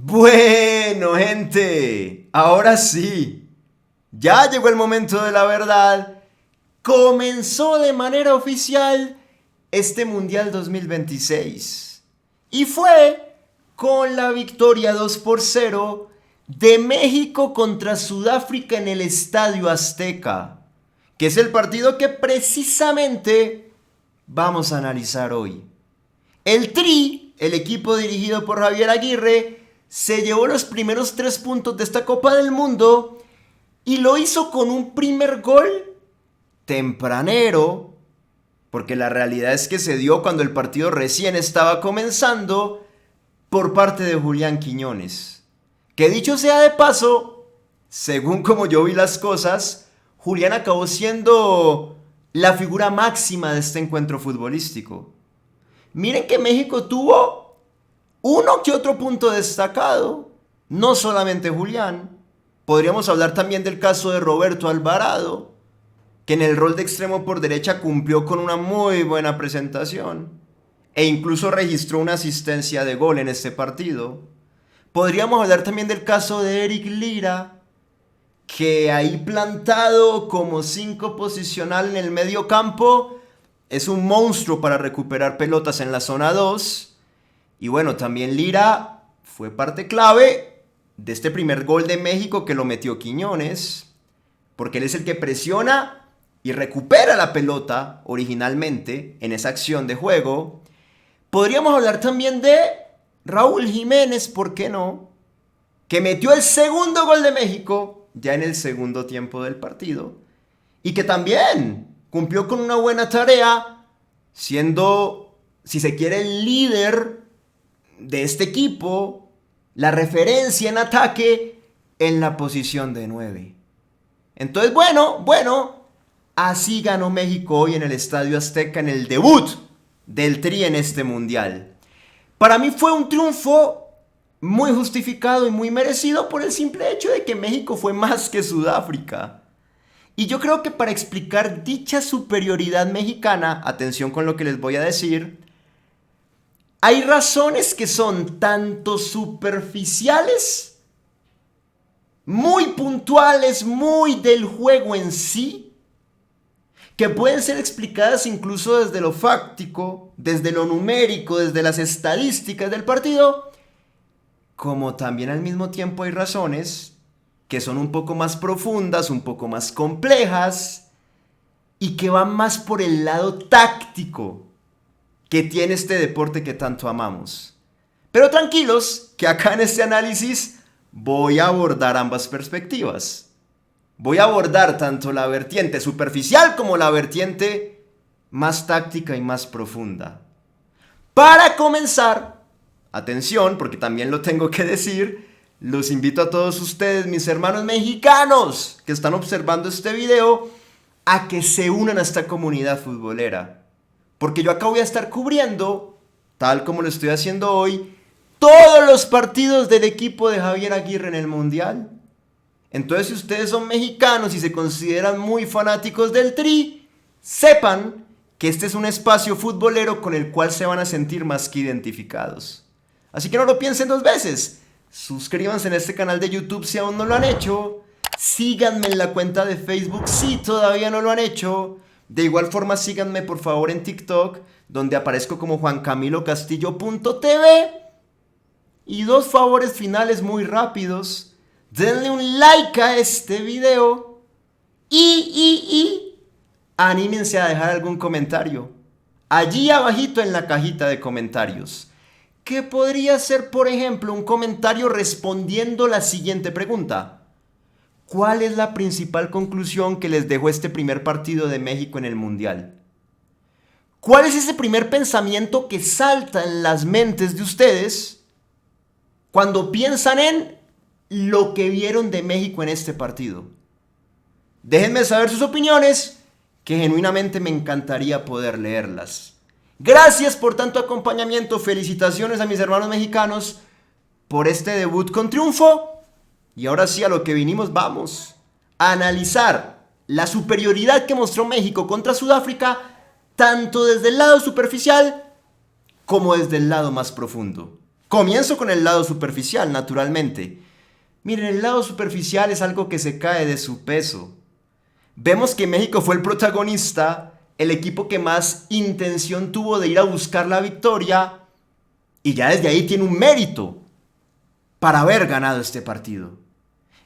Bueno, gente, ahora sí, ya llegó el momento de la verdad. Comenzó de manera oficial este Mundial 2026. Y fue con la victoria 2-0 de México contra Sudáfrica en el Estadio Azteca, que es el partido que precisamente vamos a analizar hoy. El Tri, el equipo dirigido por Javier Aguirre, se llevó los primeros 3 puntos de esta Copa del Mundo y lo hizo con un primer gol tempranero, porque la realidad es que se dio cuando el partido recién estaba comenzando, por parte de Julián Quiñones. Que dicho sea de paso, según como yo vi las cosas, Julián acabó siendo la figura máxima de este encuentro futbolístico. Miren que México tuvo uno que otro punto destacado, no solamente Julián. Podríamos hablar también del caso de Roberto Alvarado, que en el rol de extremo por derecha cumplió con una muy buena presentación e incluso registró una asistencia de gol en este partido. Podríamos hablar también del caso de Eric Lira, que ahí plantado como 5 posicional en el medio campo, es un monstruo para recuperar pelotas en la zona 2. Y bueno, también Lira fue parte clave de este primer gol de México que lo metió Quiñones, porque él es el que presiona y recupera la pelota originalmente en esa acción de juego. Podríamos hablar también de Raúl Jiménez, ¿por qué no?, que metió el segundo gol de México ya en el segundo tiempo del partido y que también cumplió con una buena tarea, siendo, si se quiere, el líder de este equipo, la referencia en ataque en la posición de 9. Entonces, bueno, así ganó México hoy en el Estadio Azteca en el debut del Tri en este Mundial. Para mí fue un triunfo muy justificado y muy merecido por el simple hecho de que México fue más que Sudáfrica. Y yo creo que para explicar dicha superioridad mexicana, atención con lo que les voy a decir, hay razones que son tanto superficiales, muy puntuales, muy del juego en sí, que pueden ser explicadas incluso desde lo fáctico, desde lo numérico, desde las estadísticas del partido, como también al mismo tiempo hay razones que son un poco más profundas, un poco más complejas y que van más por el lado táctico que tiene este deporte que tanto amamos. Pero tranquilos, que acá en este análisis voy a abordar ambas perspectivas. Voy a abordar tanto la vertiente superficial como la vertiente más táctica y más profunda. Para comenzar, atención, porque también lo tengo que decir, los invito a todos ustedes, mis hermanos mexicanos que están observando este video, a que se unan a esta comunidad futbolera. Porque yo acá voy a estar cubriendo, tal como lo estoy haciendo hoy, todos los partidos del equipo de Javier Aguirre en el Mundial. Entonces, si ustedes son mexicanos y se consideran muy fanáticos del Tri, sepan que este es un espacio futbolero con el cual se van a sentir más que identificados. Así que no lo piensen 2 veces. Suscríbanse en este canal de YouTube si aún no lo han hecho. Síganme en la cuenta de Facebook si todavía no lo han hecho. De igual forma, síganme por favor en TikTok, donde aparezco como juancamilocastillo.tv. Y 2 favores finales muy rápidos. Denle un like a este video y anímense a dejar algún comentario allí abajito en la cajita de comentarios, que podría ser, por ejemplo, un comentario respondiendo la siguiente pregunta: ¿cuál es la principal conclusión que les dejó este primer partido de México en el Mundial? ¿Cuál es ese primer pensamiento que salta en las mentes de ustedes cuando piensan en lo que vieron de México en este partido? Déjenme saber sus opiniones, que genuinamente me encantaría poder leerlas. Gracias por tanto acompañamiento, felicitaciones a mis hermanos mexicanos por este debut con triunfo. Y ahora sí, a lo que vinimos, vamos a analizar la superioridad que mostró México contra Sudáfrica, tanto desde el lado superficial como desde el lado más profundo. Comienzo con el lado superficial, naturalmente. Miren, el lado superficial es algo que se cae de su peso. Vemos que México fue el protagonista, el equipo que más intención tuvo de ir a buscar la victoria, y ya desde ahí tiene un mérito para haber ganado este partido.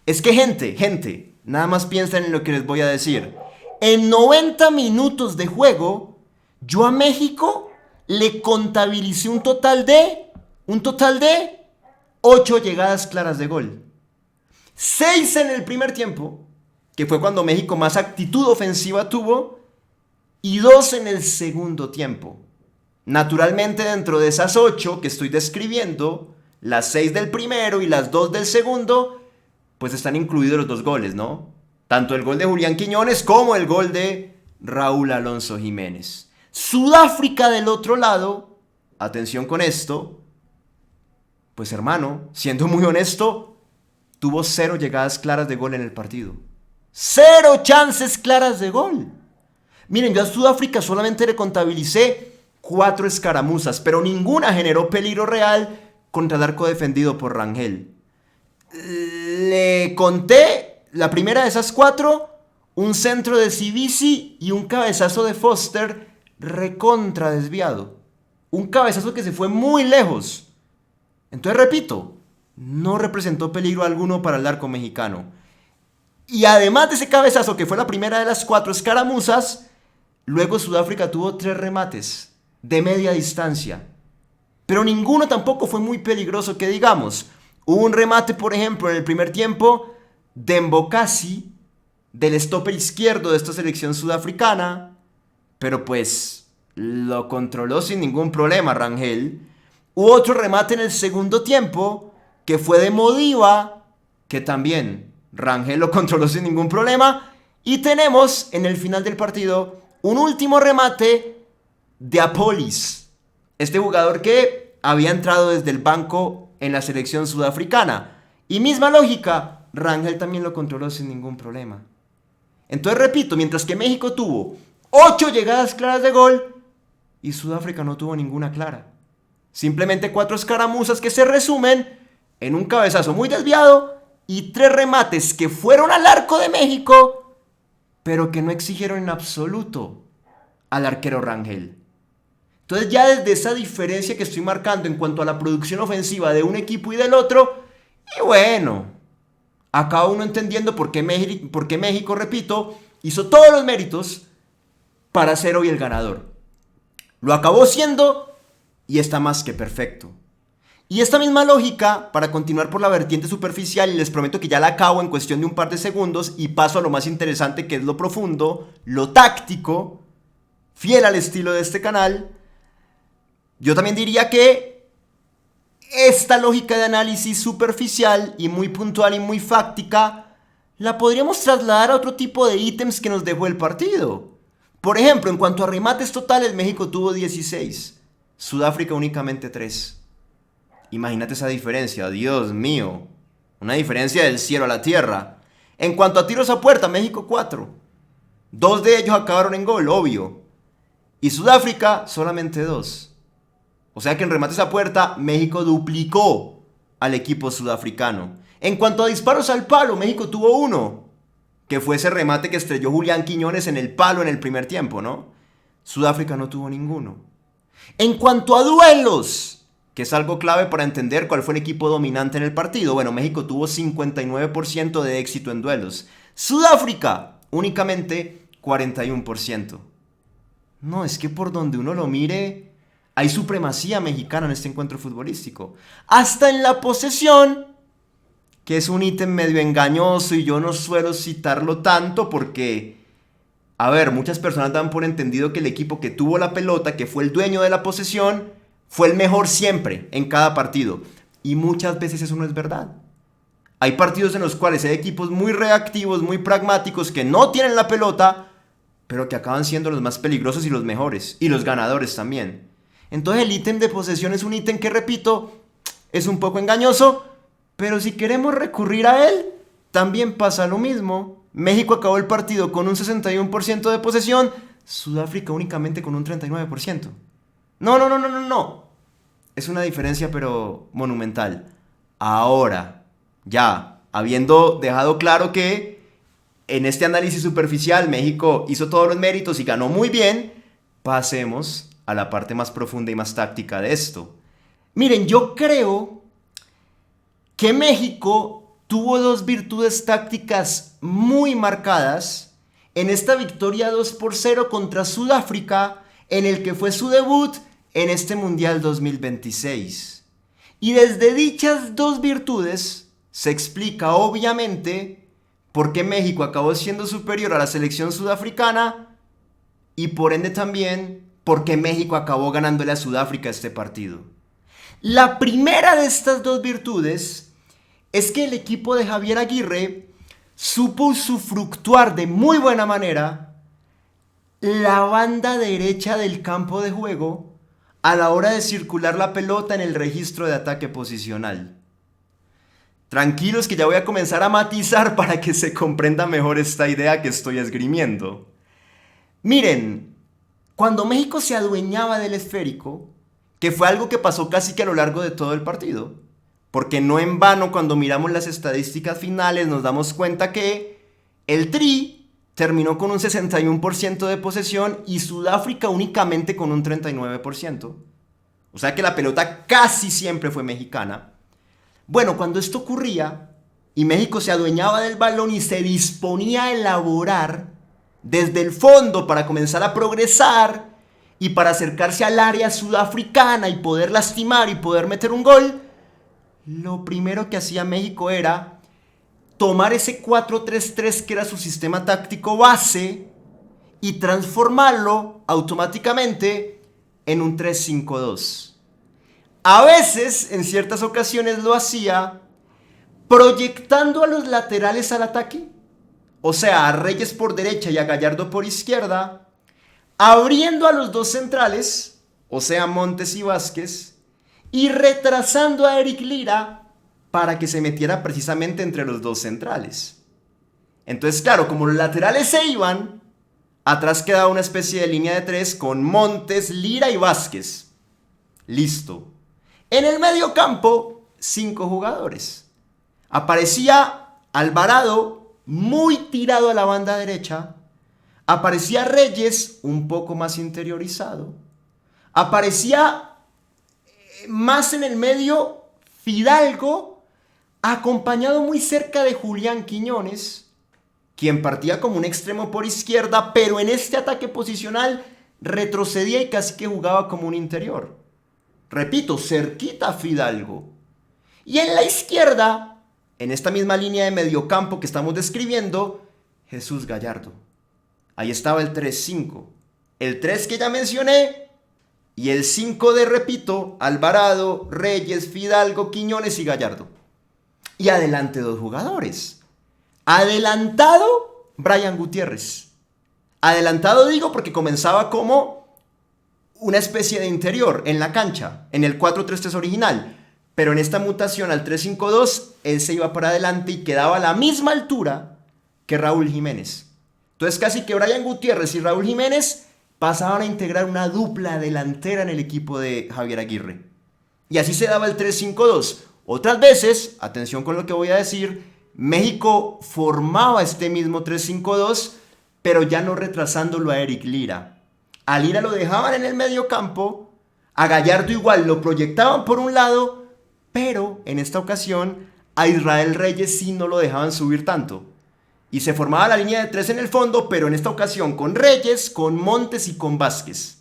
Es que gente, nada más piensen en lo que les voy a decir. En 90 minutos de juego, yo a México le contabilicé un total de 8 llegadas claras de gol. 6 en el primer tiempo, que fue cuando México más actitud ofensiva tuvo, y 2 en el segundo tiempo. Naturalmente, dentro de esas 8 que estoy describiendo, las 6 del primero y las 2 del segundo, pues están incluidos los 2 goles, ¿no? Tanto el gol de Julián Quiñones como el gol de Raúl Alonso Jiménez. Sudáfrica del otro lado, atención con esto, pues hermano, siendo muy honesto, tuvo 0 llegadas claras de gol en el partido. 0 chances claras de gol. Miren, yo a Sudáfrica solamente le contabilicé 4 escaramuzas, pero ninguna generó peligro real contra el arco defendido por Rangel. Le conté la primera de esas 4, un centro de Cibisi y un cabezazo de Foster recontra desviado. Un cabezazo que se fue muy lejos. Entonces repito, no representó peligro alguno para el arco mexicano. Y además de ese cabezazo que fue la primera de las 4 escaramuzas, luego Sudáfrica tuvo 3 remates de media distancia. Pero ninguno tampoco fue muy peligroso que digamos. Hubo un remate, por ejemplo, en el primer tiempo de Mbokasi, del stopper izquierdo de esta selección sudafricana, pero pues lo controló sin ningún problema Rangel. Hubo otro remate en el segundo tiempo que fue de Modiva, que también Rangel lo controló sin ningún problema. Y tenemos en el final del partido un último remate de Apolis, este jugador que había entrado desde el banco en la selección sudafricana. Y misma lógica, Rangel también lo controló sin ningún problema. Entonces repito, mientras que México tuvo 8 llegadas claras de gol y Sudáfrica no tuvo ninguna clara. Simplemente 4 escaramuzas que se resumen en un cabezazo muy desviado y 3 remates que fueron al arco de México, pero que no exigieron en absoluto al arquero Rangel. Entonces ya desde esa diferencia que estoy marcando en cuanto a la producción ofensiva de un equipo y del otro, y bueno, acaba uno entendiendo por qué México, repito, hizo todos los méritos para ser hoy el ganador. Lo acabó siendo y está más que perfecto. Y esta misma lógica, para continuar por la vertiente superficial, y les prometo que ya la acabo en cuestión de un par de segundos y paso a lo más interesante, que es lo profundo, lo táctico, fiel al estilo de este canal, yo también diría que esta lógica de análisis superficial y muy puntual y muy fáctica la podríamos trasladar a otro tipo de ítems que nos dejó el partido. Por ejemplo, en cuanto a remates totales, México tuvo 16, Sudáfrica únicamente 3. Imagínate esa diferencia, Dios mío, una diferencia del cielo a la tierra. En cuanto a tiros a puerta, México 4. 2 de ellos acabaron en gol, obvio. Y Sudáfrica solamente 2. O sea que en remates a puerta, México duplicó al equipo sudafricano. En cuanto a disparos al palo, México tuvo 1, que fue ese remate que estrelló Julián Quiñones en el palo en el primer tiempo, ¿no? Sudáfrica no tuvo ninguno. En cuanto a duelos, que es algo clave para entender cuál fue el equipo dominante en el partido, bueno, México tuvo 59% de éxito en duelos. Sudáfrica, únicamente 41%. No, es que por donde uno lo mire, hay supremacía mexicana en este encuentro futbolístico. Hasta en la posesión, que es un ítem medio engañoso y yo no suelo citarlo tanto porque, a ver, muchas personas dan por entendido que el equipo que tuvo la pelota, que fue el dueño de la posesión, fue el mejor siempre en cada partido. Y muchas veces eso no es verdad. Hay partidos en los cuales hay equipos muy reactivos, muy pragmáticos, que no tienen la pelota, pero que acaban siendo los más peligrosos y los mejores, y los ganadores también. Entonces el ítem de posesión es un ítem que, repito, es un poco engañoso, pero si queremos recurrir a él, también pasa lo mismo. México acabó el partido con un 61% de posesión, Sudáfrica únicamente con un 39%. No. es una diferencia pero monumental. Ahora, ya, habiendo dejado claro que en este análisis superficial México hizo todos los méritos y ganó muy bien, pasemos a la parte más profunda y más táctica de esto. Miren, yo creo que México tuvo dos virtudes tácticas muy marcadas en esta victoria 2-0 contra Sudáfrica, en el que fue su debut en este Mundial 2026. Y desde dichas dos virtudes se explica obviamente por qué México acabó siendo superior a la selección sudafricana y por ende también por qué México acabó ganándole a Sudáfrica este partido. La primera de estas dos virtudes es que el equipo de Javier Aguirre supo usufructuar de muy buena manera la banda derecha del campo de juego a la hora de circular la pelota en el registro de ataque posicional. Tranquilos que ya voy a comenzar a matizar para que se comprenda mejor esta idea que estoy esgrimiendo. Miren, cuando México se adueñaba del esférico, que fue algo que pasó casi que a lo largo de todo el partido, porque no en vano cuando miramos las estadísticas finales nos damos cuenta que el Tri terminó con un 61% de posesión y Sudáfrica únicamente con un 39%. O sea que la pelota casi siempre fue mexicana. Bueno, cuando esto ocurría y México se adueñaba del balón y se disponía a elaborar desde el fondo para comenzar a progresar y para acercarse al área sudafricana y poder lastimar y poder meter un gol, lo primero que hacía México era tomar ese 4-3-3 que era su sistema táctico base y transformarlo automáticamente en un 3-5-2. A veces, en ciertas ocasiones lo hacía proyectando a los laterales al ataque, o sea, a Reyes por derecha y a Gallardo por izquierda, abriendo a los dos centrales, o sea, Montes y Vázquez, y retrasando a Eric Lira para que se metiera precisamente entre los dos centrales. Entonces, claro, como los laterales se iban, atrás quedaba una especie de línea de tres con Montes, Lira y Vázquez. Listo. En el medio campo, 5 jugadores. Aparecía Alvarado, muy tirado a la banda derecha. Aparecía Reyes, un poco más interiorizado. Aparecía más en el medio Fidalgo, acompañado muy cerca de Julián Quiñones, quien partía como un extremo por izquierda, pero en este ataque posicional retrocedía y casi que jugaba como un interior. Repito, cerquita a Fidalgo. Y en la izquierda, en esta misma línea de mediocampo que estamos describiendo, Jesús Gallardo. Ahí estaba el 3-5. El 3 que ya mencioné y el 5 de, repito, Alvarado, Reyes, Fidalgo, Quiñones y Gallardo. Y adelante 2 jugadores. Adelantado, Brian Gutiérrez. Adelantado digo porque comenzaba como una especie de interior en la cancha, en el 4-3-3 original. Pero en esta mutación al 3-5-2, él se iba para adelante y quedaba a la misma altura que Raúl Jiménez. Entonces casi que Brian Gutiérrez y Raúl Jiménez pasaban a integrar una dupla delantera en el equipo de Javier Aguirre. Y así se daba el 3-5-2. Otras veces, atención con lo que voy a decir, México formaba este mismo 3-5-2, pero ya no retrasándolo a Eric Lira. A Lira lo dejaban en el medio campo, a Gallardo igual lo proyectaban por un lado, pero en esta ocasión a Israel Reyes sí no lo dejaban subir tanto. Y se formaba la línea de 3 en el fondo, pero en esta ocasión con Reyes, con Montes y con Vázquez.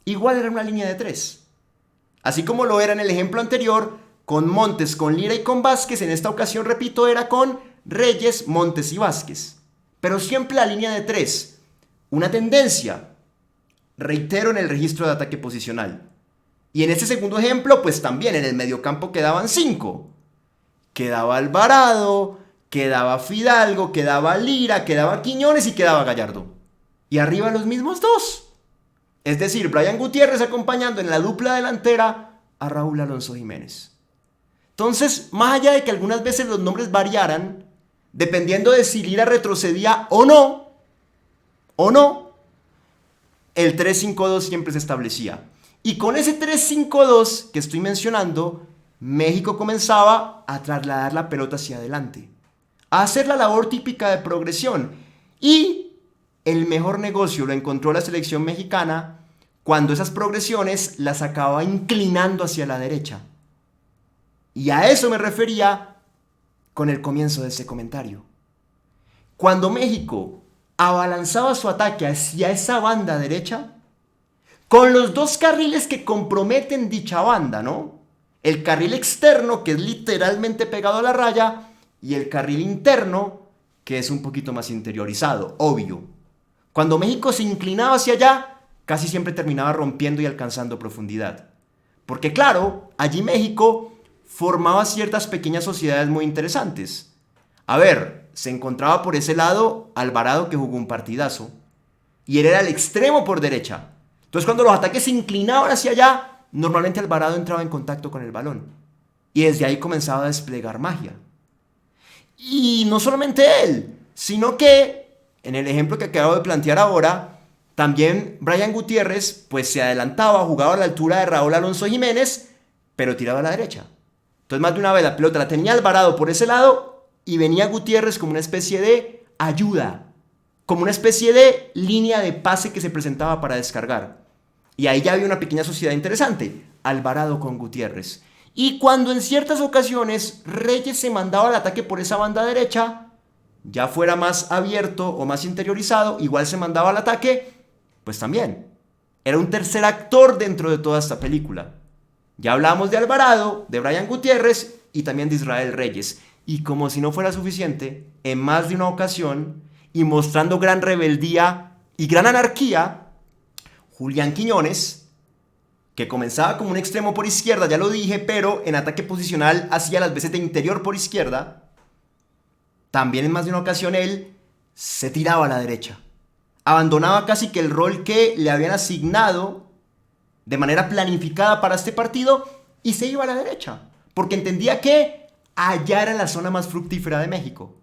Igual era una línea de 3. Así como lo era en el ejemplo anterior, con Montes, con Lira y con Vázquez, en esta ocasión, repito, era con Reyes, Montes y Vázquez. Pero siempre la línea de 3. Una tendencia, reitero, en el registro de ataque posicional. Y en este segundo ejemplo, pues también en el mediocampo quedaban 5. Quedaba Alvarado, quedaba Fidalgo, quedaba Lira, quedaba Quiñones y quedaba Gallardo. Y arriba los mismos 2. Es decir, Brian Gutiérrez acompañando en la dupla delantera a Raúl Alonso Jiménez. Entonces, más allá de que algunas veces los nombres variaran, dependiendo de si Lira retrocedía o no, el 3-5-2 siempre se establecía. Y con ese 3-5-2 que estoy mencionando, México comenzaba a trasladar la pelota hacia adelante, a hacer la labor típica de progresión. Y el mejor negocio lo encontró la selección mexicana cuando esas progresiones las acababa inclinando hacia la derecha. Y a eso me refería con el comienzo de ese comentario. Cuando México abalanzaba su ataque hacia esa banda derecha, con los dos carriles que comprometen dicha banda, ¿no? El carril externo, que es literalmente pegado a la raya, y el carril interno, que es un poquito más interiorizado, obvio. Cuando México se inclinaba hacia allá, casi siempre terminaba rompiendo y alcanzando profundidad. Porque claro, allí México formaba ciertas pequeñas sociedades muy interesantes. A ver, se encontraba por ese lado Alvarado, que jugó un partidazo, y él era el extremo por derecha. Entonces cuando los ataques se inclinaban hacia allá, normalmente Alvarado entraba en contacto con el balón. Y desde ahí comenzaba a desplegar magia. Y no solamente él, sino que, en el ejemplo que acabo de plantear ahora, también Brian Gutiérrez pues se adelantaba, jugaba a la altura de Raúl Alonso Jiménez, pero tiraba a la derecha. Entonces más de una vez la pelota la tenía Alvarado por ese lado y venía Gutiérrez como una especie de ayuda, como una especie de línea de pase que se presentaba para descargar. Y ahí ya había una pequeña sociedad interesante, Alvarado con Gutiérrez. Y cuando en ciertas ocasiones Reyes se mandaba al ataque por esa banda derecha, ya fuera más abierto o más interiorizado, igual se mandaba al ataque, pues también. Era un tercer actor dentro de toda esta película. Ya hablamos de Alvarado, de Brian Gutiérrez y también de Israel Reyes. Y como si no fuera suficiente, en más de una ocasión, y mostrando gran rebeldía y gran anarquía, Julián Quiñones, que comenzaba como un extremo por izquierda, ya lo dije, pero en ataque posicional hacía las veces de interior por izquierda, también en más de una ocasión él se tiraba a la derecha. Abandonaba casi que el rol que le habían asignado de manera planificada para este partido y se iba a la derecha, porque entendía que allá era la zona más fructífera de México.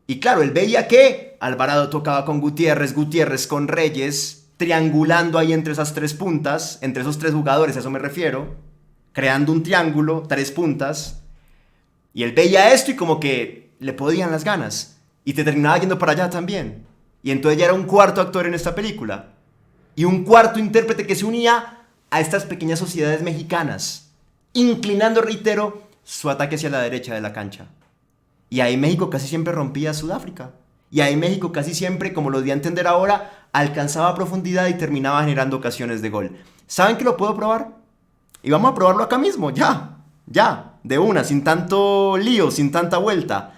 Y claro, él veía que Alvarado tocaba con Gutiérrez, Gutiérrez con Reyes, triangulando ahí entre esas tres puntas, entre esos tres jugadores, a eso me refiero, creando un triángulo, tres puntas, y él veía esto y como que le podían las ganas, y te terminaba yendo para allá también. Y entonces ya era un cuarto actor en esta película, y un cuarto intérprete que se unía a estas pequeñas sociedades mexicanas, inclinando, reitero, su ataque hacia la derecha de la cancha. Y ahí México casi siempre rompía a Sudáfrica. Y ahí México casi siempre, como lo di a entender ahora, alcanzaba profundidad y terminaba generando ocasiones de gol. ¿Saben que lo puedo probar? Y vamos a probarlo acá mismo, ya, de una, sin tanto lío, sin tanta vuelta.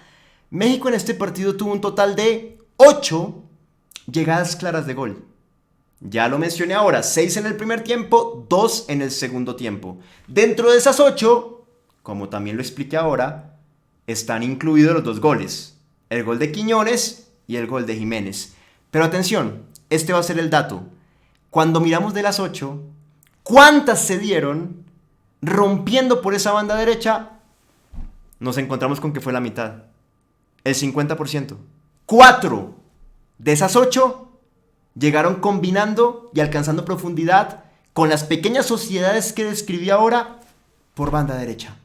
México en este partido tuvo un total de 8 llegadas claras de gol. Ya lo mencioné ahora, 6 en el primer tiempo, 2 en el segundo tiempo. Dentro de esas 8, como también lo expliqué ahora, están incluidos los 2 goles. El gol de Quiñones y el gol de Jiménez. Pero atención, este va a ser el dato. Cuando miramos de las 8, ¿cuántas se dieron rompiendo por esa banda derecha? Nos encontramos con que fue la mitad. El 50%. 4 de esas 8 llegaron combinando y alcanzando profundidad con las pequeñas sociedades que describí ahora por banda derecha.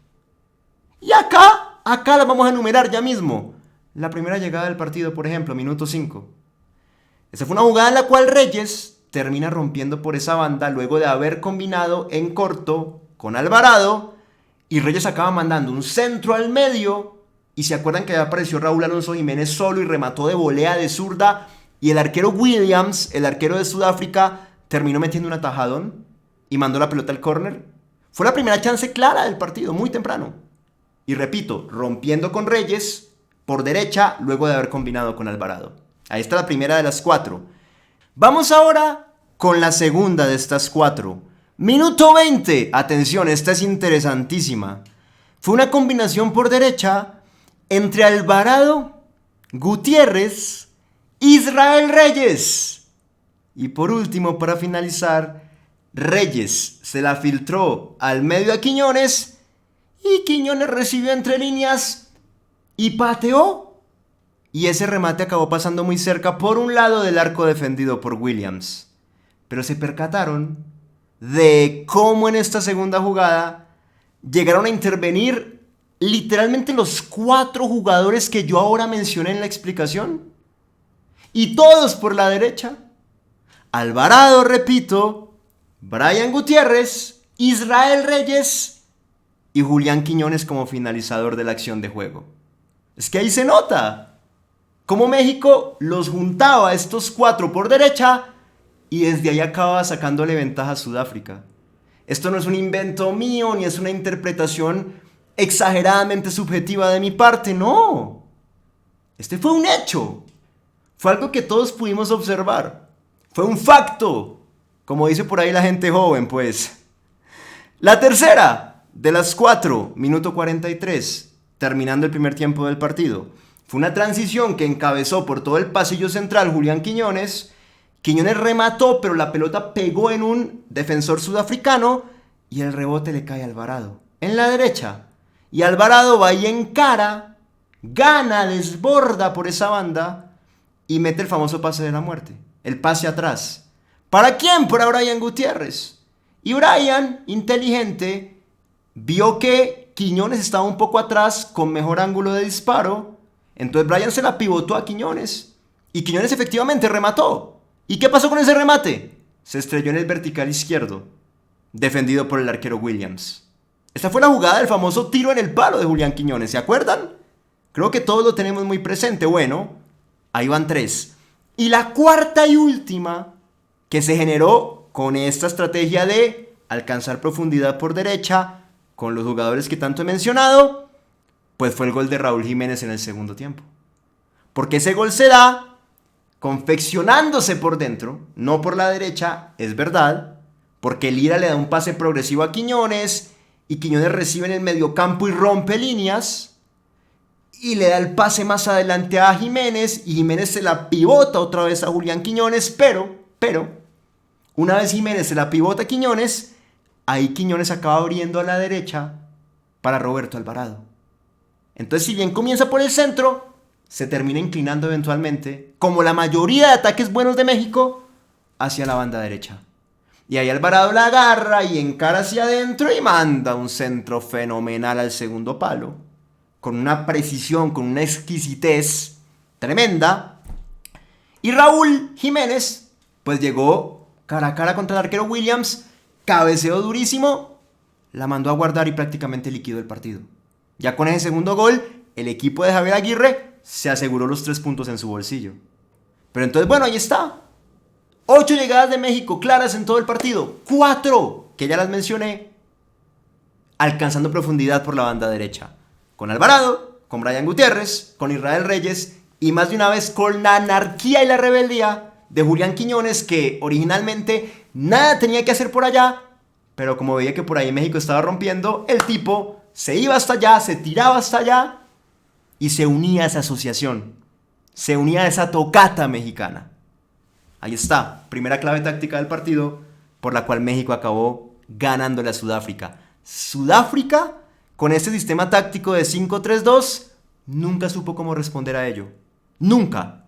Y acá las vamos a enumerar ya mismo. La primera llegada del partido, por ejemplo, minuto 5. Esa fue una jugada en la cual Reyes termina rompiendo por esa banda luego de haber combinado en corto con Alvarado, y Reyes acaba mandando un centro al medio, y se acuerdan que apareció Raúl Alonso Jiménez solo y remató de volea de zurda, y el arquero Williams, el arquero de Sudáfrica, terminó metiendo un atajadón y mandó la pelota al córner. Fue la primera chance clara del partido, muy temprano. Y repito, rompiendo con Reyes por derecha luego de haber combinado con Alvarado. Ahí está la primera de las 4. Vamos ahora con la segunda de estas 4. Minuto 20. Atención, esta es interesantísima. Fue una combinación por derecha entre Alvarado, Gutiérrez, Israel Reyes. Y por último, para finalizar, Reyes se la filtró al medio a Quiñones, y Quiñones recibió entre líneas y pateó. Y ese remate acabó pasando muy cerca por un lado del arco defendido por Williams. Pero se percataron de cómo en esta segunda jugada llegaron a intervenir literalmente los 4 jugadores que yo ahora mencioné en la explicación. Y todos por la derecha. Alvarado, repito, Brian Gutiérrez, Israel Reyes y Julián Quiñones como finalizador de la acción de juego. Es que ahí se nota cómo México los juntaba a estos 4 por derecha y desde ahí acababa sacándole ventaja a Sudáfrica. Esto no es un invento mío ni es una interpretación exageradamente subjetiva de mi parte, no. Este fue un hecho. Fue algo que todos pudimos observar. Fue un facto, como dice por ahí la gente joven, pues. La tercera de las 4, minuto 43, terminando el primer tiempo del partido. Fue una transición que encabezó por todo el pasillo central Julián Quiñones. Quiñones remató, pero la pelota pegó en un defensor sudafricano y el rebote le cae a Alvarado, en la derecha. Y Alvarado va y encara, gana, desborda por esa banda y mete el famoso pase de la muerte, el pase atrás. ¿Para quién? Para Brian Gutiérrez. Y Brian, inteligente, vio que Quiñones estaba un poco atrás con mejor ángulo de disparo. Entonces Brian se la pivotó a Quiñones. Y Quiñones efectivamente remató. ¿Y qué pasó con ese remate? Se estrelló en el vertical izquierdo, defendido por el arquero Williams. Esta fue la jugada del famoso tiro en el palo de Julián Quiñones, ¿se acuerdan? Creo que todos lo tenemos muy presente. Bueno, ahí van 3. Y la cuarta y última que se generó con esta estrategia de alcanzar profundidad por derecha con los jugadores que tanto he mencionado, pues fue el gol de Raúl Jiménez en el segundo tiempo. Porque ese gol se da confeccionándose por dentro, no por la derecha, es verdad, porque Lira le da un pase progresivo a Quiñones y Quiñones recibe en el mediocampo y rompe líneas y le da el pase más adelante a Jiménez y Jiménez se la pivota otra vez a Julián Quiñones, pero una vez Jiménez se la pivota a Quiñones, ahí Quiñones acaba abriendo a la derecha para Roberto Alvarado. Entonces, si bien comienza por el centro, se termina inclinando eventualmente, como la mayoría de ataques buenos de México, hacia la banda derecha. Y ahí Alvarado la agarra y encara hacia adentro y manda un centro fenomenal al segundo palo, con una precisión, con una exquisitez tremenda. Y Raúl Jiménez, pues llegó cara a cara contra el arquero Williams, cabeceó durísimo, la mandó a guardar y prácticamente liquidó el partido. Ya con ese segundo gol, el equipo de Javier Aguirre se aseguró los 3 puntos en su bolsillo. Pero entonces, bueno, ahí está. 8 llegadas de México claras en todo el partido. 4, que ya las mencioné, alcanzando profundidad por la banda derecha. Con Alvarado, con Brian Gutiérrez, con Israel Reyes y más de una vez con la anarquía y la rebeldía de Julián Quiñones, que originalmente nada tenía que hacer por allá, pero como veía que por ahí México estaba rompiendo, el tipo se iba hasta allá, se tiraba hasta allá y se unía a esa asociación, se unía a esa tocata mexicana. Ahí está, primera clave táctica del partido por la cual México acabó ganándole a Sudáfrica. Sudáfrica, con este sistema táctico de 5-3-2, nunca supo cómo responder a ello. Nunca.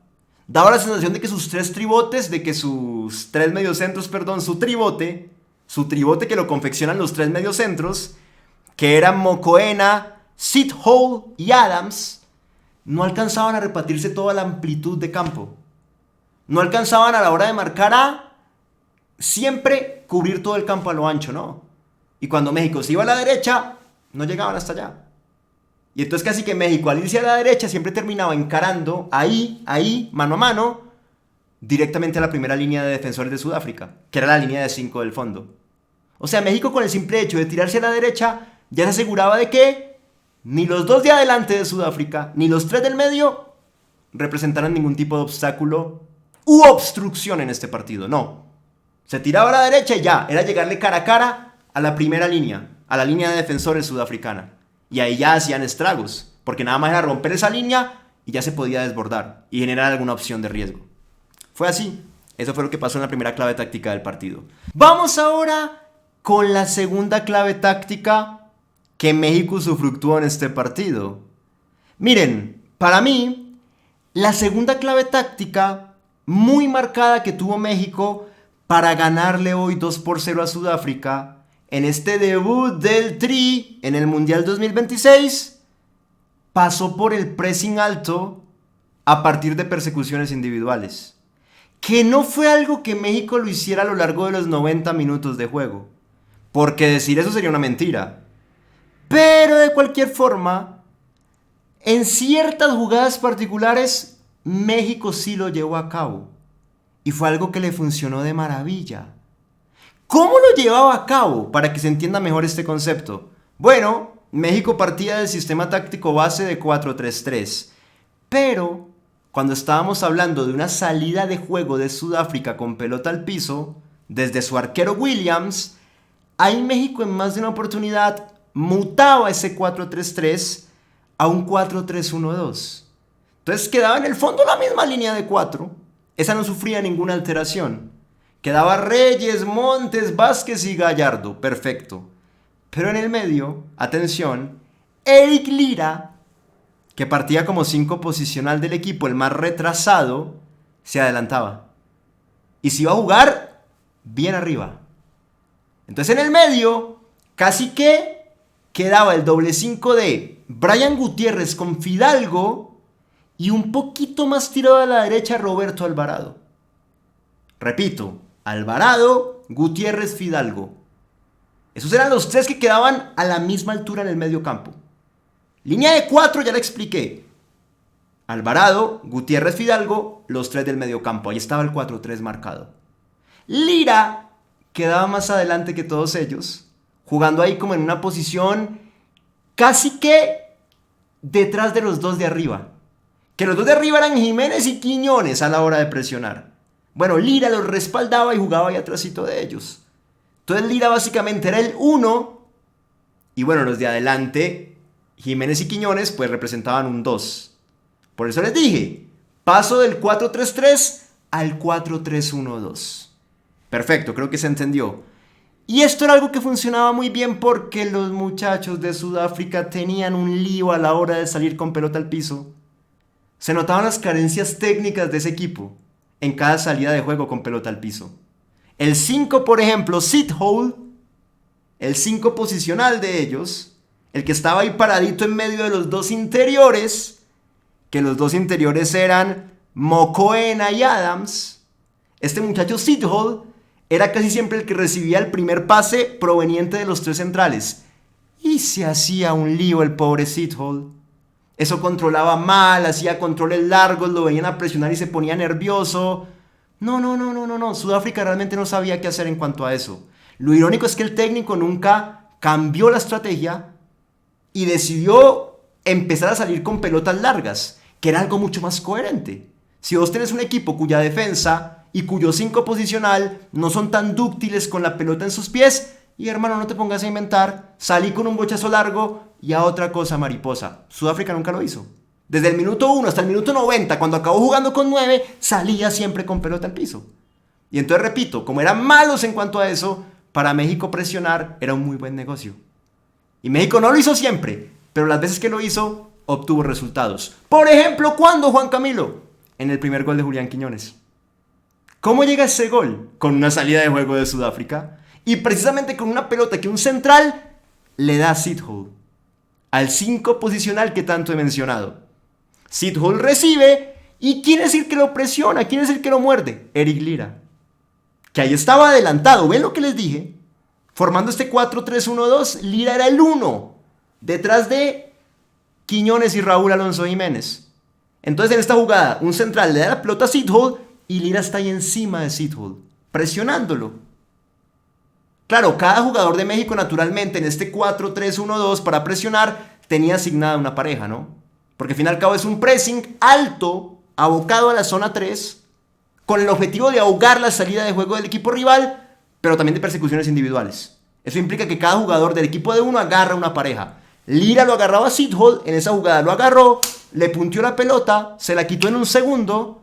Daba la sensación de que sus 3 tribotes, sus 3 mediocentros, su tribote que lo confeccionan los 3 mediocentros, que eran Mokoena, Sid Hall y Adams, no alcanzaban a repartirse toda la amplitud de campo. No alcanzaban a la hora de marcar a siempre cubrir todo el campo a lo ancho, ¿no? Y cuando México se iba a la derecha, no llegaban hasta allá. Y entonces casi que México al irse a la derecha siempre terminaba encarando ahí, mano a mano, directamente a la primera línea de defensores de Sudáfrica, que era la línea de 5 del fondo. O sea, México con el simple hecho de tirarse a la derecha ya se aseguraba de que ni los 2 de adelante de Sudáfrica, ni los 3 del medio representaran ningún tipo de obstáculo u obstrucción en este partido, no. Se tiraba a la derecha y ya, era llegarle cara a cara a la primera línea, a la línea de defensores sudafricana. Y ahí ya hacían estragos, porque nada más era romper esa línea y ya se podía desbordar y generar alguna opción de riesgo. Fue así, eso fue lo que pasó en la primera clave táctica del partido. Vamos ahora con la segunda clave táctica que México usufructuó en este partido. Miren, para mí, la segunda clave táctica muy marcada que tuvo México para ganarle hoy 2-0 a Sudáfrica en este debut del Tri en el Mundial 2026, pasó por el pressing alto a partir de persecuciones individuales. Que no fue algo que México lo hiciera a lo largo de los 90 minutos de juego, porque decir eso sería una mentira. Pero de cualquier forma, en ciertas jugadas particulares, México sí lo llevó a cabo. Y fue algo que le funcionó de maravilla. ¿Cómo lo llevaba a cabo? Para que se entienda mejor este concepto. Bueno, México partía del sistema táctico base de 4-3-3. Pero, cuando estábamos hablando de una salida de juego de Sudáfrica con pelota al piso, desde su arquero Williams, ahí México en más de una oportunidad mutaba ese 4-3-3 a un 4-3-1-2. Entonces quedaba en el fondo la misma línea de 4. Esa no sufría ninguna alteración. Quedaba Reyes, Montes, Vázquez y Gallardo. Perfecto. Pero en el medio, atención, Eric Lira, que partía como 5 posicional del equipo, el más retrasado, se adelantaba. Y se iba a jugar bien arriba. Entonces en el medio, casi que quedaba el doble 5 de Brian Gutiérrez con Fidalgo y un poquito más tirado a la derecha Roberto Alvarado. Repito, Alvarado, Gutiérrez, Fidalgo. Esos eran los 3 que quedaban a la misma altura en el medio campo. Línea de 4 ya la expliqué. Alvarado, Gutiérrez, Fidalgo, los 3 del medio campo. Ahí estaba el 4-3 marcado. Lira quedaba más adelante que todos ellos, jugando ahí como en una posición casi que detrás de los 2 de arriba. Que los 2 de arriba eran Jiménez y Quiñones a la hora de presionar. Bueno, Lira los respaldaba y jugaba ahí atrásito de ellos. Entonces Lira básicamente era el 1. Y bueno, los de adelante, Jiménez y Quiñones, pues representaban un 2. Por eso les dije, paso del 4-3-3 al 4-3-1-2. Perfecto, creo que se entendió. Y esto era algo que funcionaba muy bien porque los muchachos de Sudáfrica tenían un lío a la hora de salir con pelota al piso. Se notaban las carencias técnicas de ese equipo en cada salida de juego con pelota al piso. El 5, por ejemplo, Sithole, el 5 posicional de ellos, el que estaba ahí paradito en medio de los 2 interiores, que los 2 interiores eran Mokoena y Adams. Este muchacho Sithole era casi siempre el que recibía el primer pase proveniente de los 3 centrales. Y se hacía un lío el pobre Sithole. Eso controlaba mal, hacía controles largos, lo venían a presionar y se ponía nervioso. No. Sudáfrica realmente no sabía qué hacer en cuanto a eso. Lo irónico es que el técnico nunca cambió la estrategia y decidió empezar a salir con pelotas largas, que era algo mucho más coherente. Si vos tenés un equipo cuya defensa y cuyo 5 posicional no son tan dúctiles con la pelota en sus pies, y hermano, no te pongas a inventar, salí con un bochazo largo y a otra cosa mariposa. Sudáfrica nunca lo hizo. Desde el minuto 1 hasta el minuto 90, cuando acabó jugando con 9, salía siempre con pelota al piso. Y entonces repito, como eran malos en cuanto a eso, para México presionar era un muy buen negocio. Y México no lo hizo siempre, pero las veces que lo hizo, obtuvo resultados. Por ejemplo, ¿cuándo, Juan Camilo? En el primer gol de Julián Quiñones. ¿Cómo llega ese gol? Con una salida de juego de Sudáfrica y precisamente con una pelota que un central le da a Sithole, al 5 posicional que tanto he mencionado. Sithole recibe y ¿quién es el que lo presiona? ¿Quién es el que lo muerde? Eric Lira, que ahí estaba adelantado. ¿Ven lo que les dije? Formando este 4-3-1-2, Lira era el 1, detrás de Quiñones y Raúl Alonso Jiménez. Entonces en esta jugada, un central le da la pelota a Sithole y Lira está ahí encima de Sithole, presionándolo. Claro, cada jugador de México naturalmente en este 4-3-1-2 para presionar tenía asignada una pareja, ¿no? Porque al fin y al cabo es un pressing alto, abocado a la zona 3, con el objetivo de ahogar la salida de juego del equipo rival, pero también de persecuciones individuales. Eso implica que cada jugador del equipo de uno agarra una pareja. Lira lo agarraba a Sithole, en esa jugada lo agarró, le punteó la pelota, se la quitó en un segundo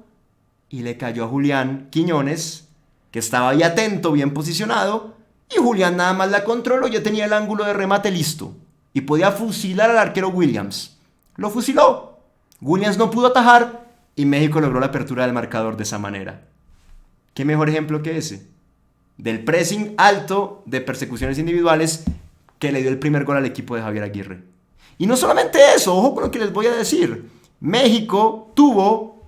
y le cayó a Julián Quiñones, que estaba ahí atento, bien posicionado, y Julián nada más la controló, ya tenía el ángulo de remate listo y podía fusilar al arquero Williams. Lo fusiló. Williams no pudo atajar y México logró la apertura del marcador de esa manera. ¿Qué mejor ejemplo que ese? del pressing alto, de persecuciones individuales, que le dio el primer gol al equipo de Javier Aguirre. Y no solamente eso, ojo con lo que les voy a decir. México tuvo,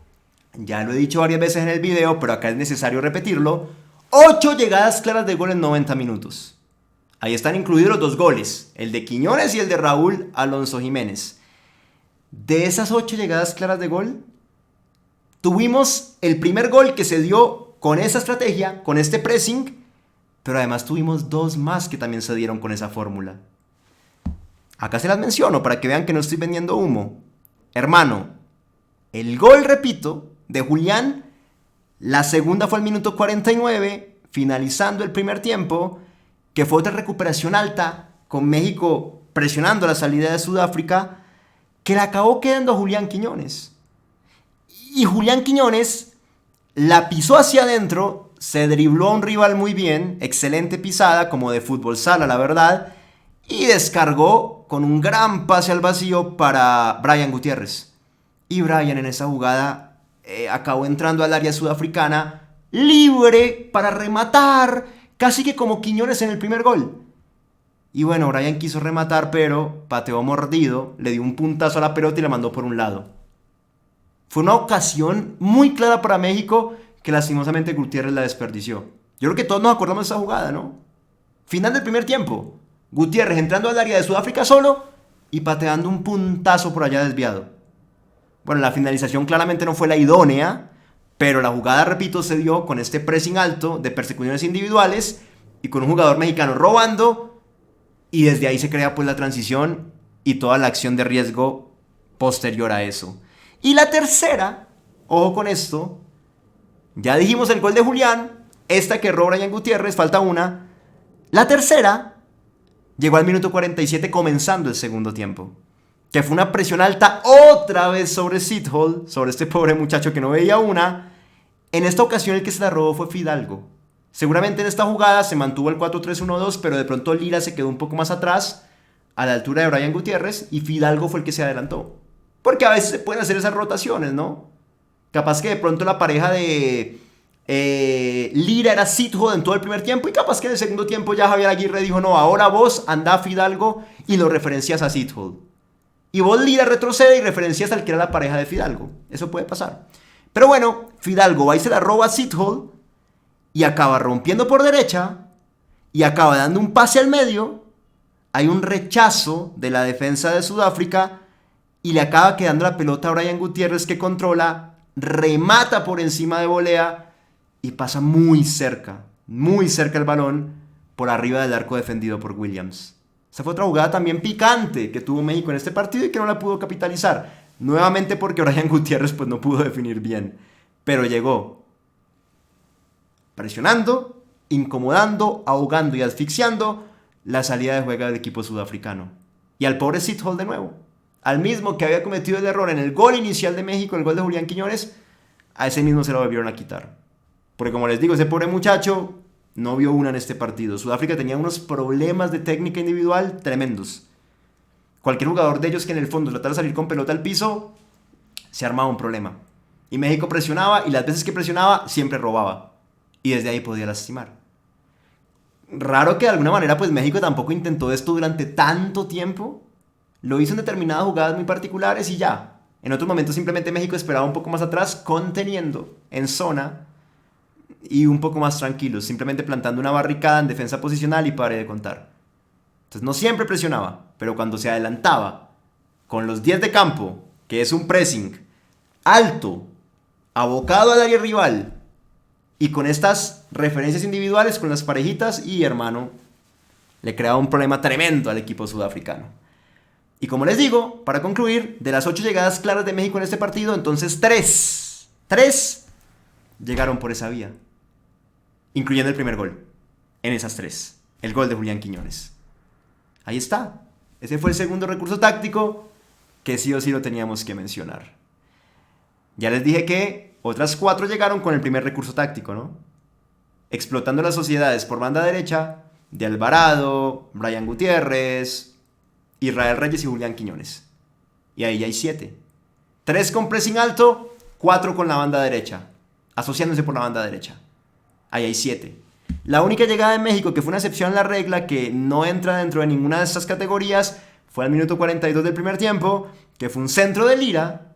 ya lo he dicho varias veces en el video, pero acá es necesario repetirlo, 8 llegadas claras de gol en 90 minutos. Ahí están incluidos los 2 goles, el de Quiñones y el de Raúl Alonso Jiménez. De esas 8 llegadas claras de gol, tuvimos el primer gol que se dio con esa estrategia, con este pressing, pero además tuvimos 2 más que también se dieron con esa fórmula. Acá se las menciono para que vean que no estoy vendiendo humo. Hermano, el gol, repito, de Julián, la segunda fue al minuto 49, finalizando el primer tiempo, que fue otra recuperación alta, con México presionando la salida de Sudáfrica, que le acabó quedando a Julián Quiñones. Y Julián Quiñones la pisó hacia adentro, se dribló a un rival muy bien, excelente pisada, como de fútbol sala, la verdad, y descargó con un gran pase al vacío para Brian Gutiérrez. Y Brian en esa jugada acabó entrando al área sudafricana libre para rematar, casi que como Quiñones en el primer gol. Y bueno, Brian quiso rematar, pero pateó mordido, le dio un puntazo a la pelota y la mandó por un lado. Fue una ocasión muy clara para México que lastimosamente Gutiérrez la desperdició. Yo creo que todos nos acordamos de esa jugada, ¿no? Final del primer tiempo. Gutiérrez entrando al área de Sudáfrica solo y pateando un puntazo por allá desviado. Bueno, la finalización claramente no fue la idónea, pero la jugada, repito, se dio con este pressing alto de persecuciones individuales y con un jugador mexicano robando, y desde ahí se crea pues la transición y toda la acción de riesgo posterior a eso. Y la tercera, ojo con esto, ya dijimos el gol de Julián, esta que erró Brian Gutiérrez, falta una. La tercera llegó al minuto 47 comenzando el segundo tiempo, que fue una presión alta otra vez sobre Sithole, sobre este pobre muchacho que no veía una. En esta ocasión el que se la robó fue Fidalgo. Seguramente en esta jugada se mantuvo el 4-3-1-2, pero de pronto Lira se quedó un poco más atrás, a la altura de Brian Gutiérrez, y Fidalgo fue el que se adelantó. Porque a veces se pueden hacer esas rotaciones, ¿no? Capaz que de pronto la pareja de Lira era Sithole en todo el primer tiempo, y capaz que en el segundo tiempo ya Javier Aguirre dijo, no, ahora vos andá a Fidalgo y lo referencias a Sithole. Y vos, Lira, retrocede y referencias al que era la pareja de Fidalgo. Eso puede pasar. Pero bueno, Fidalgo va y se la roba a Sithole y acaba rompiendo por derecha y acaba dando un pase al medio. Hay un rechazo de la defensa de Sudáfrica y le acaba quedando la pelota a Brian Gutiérrez, que controla, remata por encima de volea y pasa muy cerca el balón por arriba del arco defendido por Williams. Esa fue otra jugada también picante que tuvo México en este partido y que no la pudo capitalizar. Nuevamente porque Brian Gutiérrez pues no pudo definir bien. Pero llegó presionando, incomodando, ahogando y asfixiando la salida de juego del equipo sudafricano. Y al pobre Sithole de nuevo. Al mismo que había cometido el error en el gol inicial de México, el gol de Julián Quiñones, a ese mismo se lo volvieron a quitar. Porque como les digo, ese pobre muchacho no vio una en este partido. Sudáfrica tenía unos problemas de técnica individual tremendos. Cualquier jugador de ellos que en el fondo tratara de salir con pelota al piso, se armaba un problema. Y México presionaba, y las veces que presionaba, siempre robaba. Y desde ahí podía lastimar. Raro que de alguna manera pues México tampoco intentó esto durante tanto tiempo. Lo hizo en determinadas jugadas muy particulares y ya. En otros momentos simplemente México esperaba un poco más atrás, conteniendo en zona y un poco más tranquilos, simplemente plantando una barricada en defensa posicional y pare de contar. Entonces no siempre presionaba, pero cuando se adelantaba con los 10 de campo, que es un pressing alto, abocado al área rival, y con estas referencias individuales, con las parejitas, y hermano, le creaba un problema tremendo al equipo sudafricano. Y como les digo, para concluir, de las 8 llegadas claras de México en este partido, entonces 3 llegaron por esa vía, incluyendo el primer gol. En esas 3, el gol de Julián Quiñones. Ahí está. Ese fue el segundo recurso táctico que sí o sí lo teníamos que mencionar. Ya les dije que otras 4 llegaron con el primer recurso táctico, ¿no? Explotando las sociedades por banda derecha de Alvarado, Brian Gutiérrez, Israel Reyes y Julián Quiñones. Y ahí ya hay 7. 3 con pressing alto, 4 con la banda derecha, asociándose por la banda derecha. Ahí hay 7. La única llegada de México que fue una excepción a la regla, que no entra dentro de ninguna de estas categorías, fue al minuto 42 del primer tiempo, que fue un centro de Lira,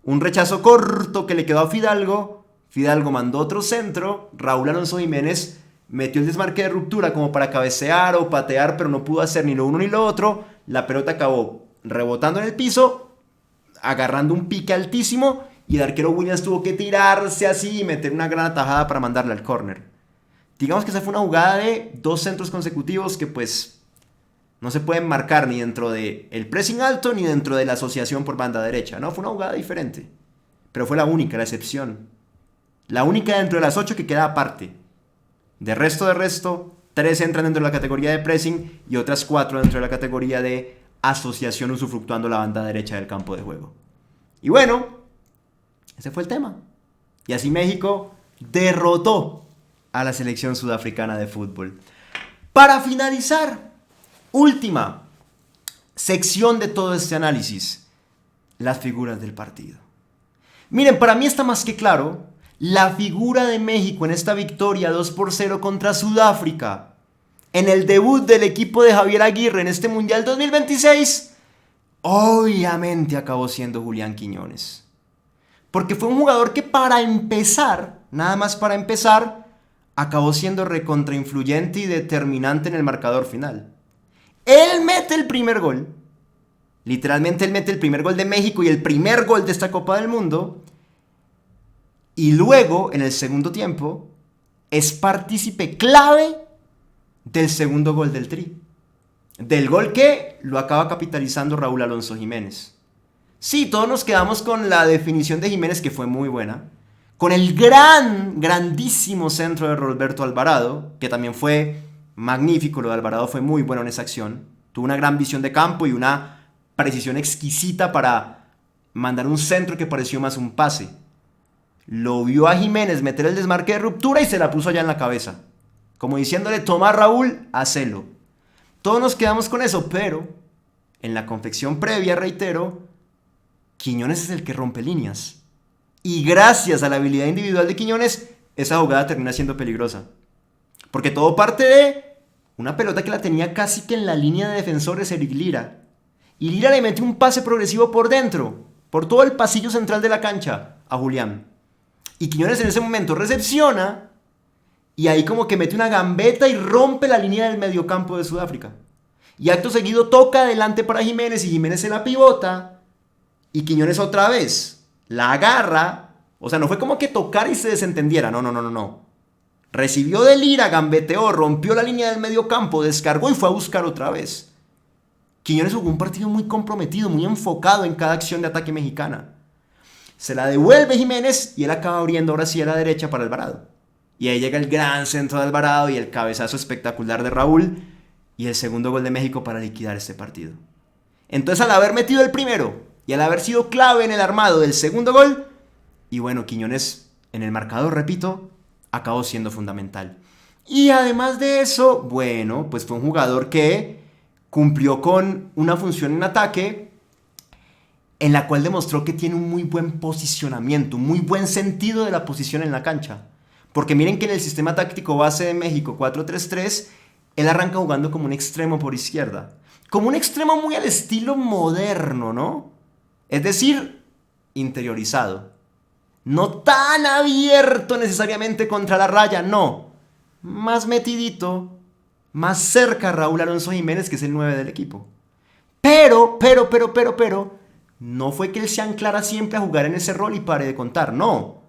un rechazo corto que le quedó a Fidalgo. Fidalgo mandó otro centro, Raúl Alonso Jiménez metió el desmarque de ruptura como para cabecear o patear, pero no pudo hacer ni lo uno ni lo otro. La pelota acabó rebotando en el piso, agarrando un pique altísimo, y el arquero Williams tuvo que tirarse así y meter una gran atajada para mandarle al córner. Digamos que esa fue una jugada de 2 centros consecutivos que pues no se pueden marcar ni dentro del pressing alto ni dentro de la asociación por banda derecha. No, fue una jugada diferente. Pero fue la única, la excepción. La única dentro de las 8 que queda aparte. De resto, 3 entran dentro de la categoría de pressing y otras 4 dentro de la categoría de asociación usufructuando la banda derecha del campo de juego. Y bueno, ese fue el tema. Y así México derrotó a la selección sudafricana de fútbol. Para finalizar, última sección de todo este análisis, las figuras del partido. Miren, para mí está más que claro, la figura de México en esta victoria 2-0 contra Sudáfrica, en el debut del equipo de Javier Aguirre en este Mundial 2026, obviamente acabó siendo Julián Quiñones. Porque fue un jugador que para empezar, nada más para empezar, acabó siendo recontrainfluyente y determinante en el marcador final. Él mete el primer gol. Literalmente él mete el primer gol de México y el primer gol de esta Copa del Mundo. Y luego, en el segundo tiempo, es partícipe clave del segundo gol del Tri. Del gol que lo acaba capitalizando Raúl Alonso Jiménez. Sí, todos nos quedamos con la definición de Jiménez, que fue muy buena. Con el grandísimo centro de Roberto Alvarado, que también fue magnífico. Lo de Alvarado fue muy bueno en esa acción. Tuvo una gran visión de campo y una precisión exquisita para mandar un centro que pareció más un pase. Lo vio a Jiménez meter el desmarque de ruptura y se la puso allá en la cabeza. Como diciéndole, toma Raúl, hacelo. Todos nos quedamos con eso, pero en la confección previa, reitero, Quiñones es el que rompe líneas. Y gracias a la habilidad individual de Quiñones, esa jugada termina siendo peligrosa. Porque todo parte de una pelota que la tenía casi que en la línea de defensores Eric Lira. Y Lira le mete un pase progresivo por dentro, por todo el pasillo central de la cancha, a Julián. Y Quiñones en ese momento recepciona y ahí como que mete una gambeta y rompe la línea del mediocampo de Sudáfrica. Y acto seguido toca adelante para Jiménez y Jiménez se la pivota y Quiñones otra vez la agarra. O sea, no fue como que tocara y se desentendiera. No. Recibió de Lira, gambeteó, rompió la línea del mediocampo, descargó y fue a buscar otra vez. Quiñones jugó un partido muy comprometido, muy enfocado en cada acción de ataque mexicana. Se la devuelve Jiménez y él acaba abriendo ahora sí a la derecha para Alvarado. Y ahí llega el gran centro de Alvarado y el cabezazo espectacular de Raúl y el segundo gol de México para liquidar este partido. Entonces, al haber metido el primero y al haber sido clave en el armado del segundo gol, y bueno, Quiñones en el marcador, repito, acabó siendo fundamental. Y además de eso, bueno, pues fue un jugador que cumplió con una función en ataque en la cual demostró que tiene un muy buen posicionamiento, un muy buen sentido de la posición en la cancha. Porque miren que en el sistema táctico base de México 4-3-3, él arranca jugando como un extremo por izquierda. Como un extremo muy al estilo moderno, ¿no? Es decir, interiorizado. No tan abierto necesariamente contra la raya, no. Más metidito, más cerca a Raúl Alonso Jiménez, que es el 9 del equipo. Pero, no fue que él se anclara siempre a jugar en ese rol y pare de contar, no.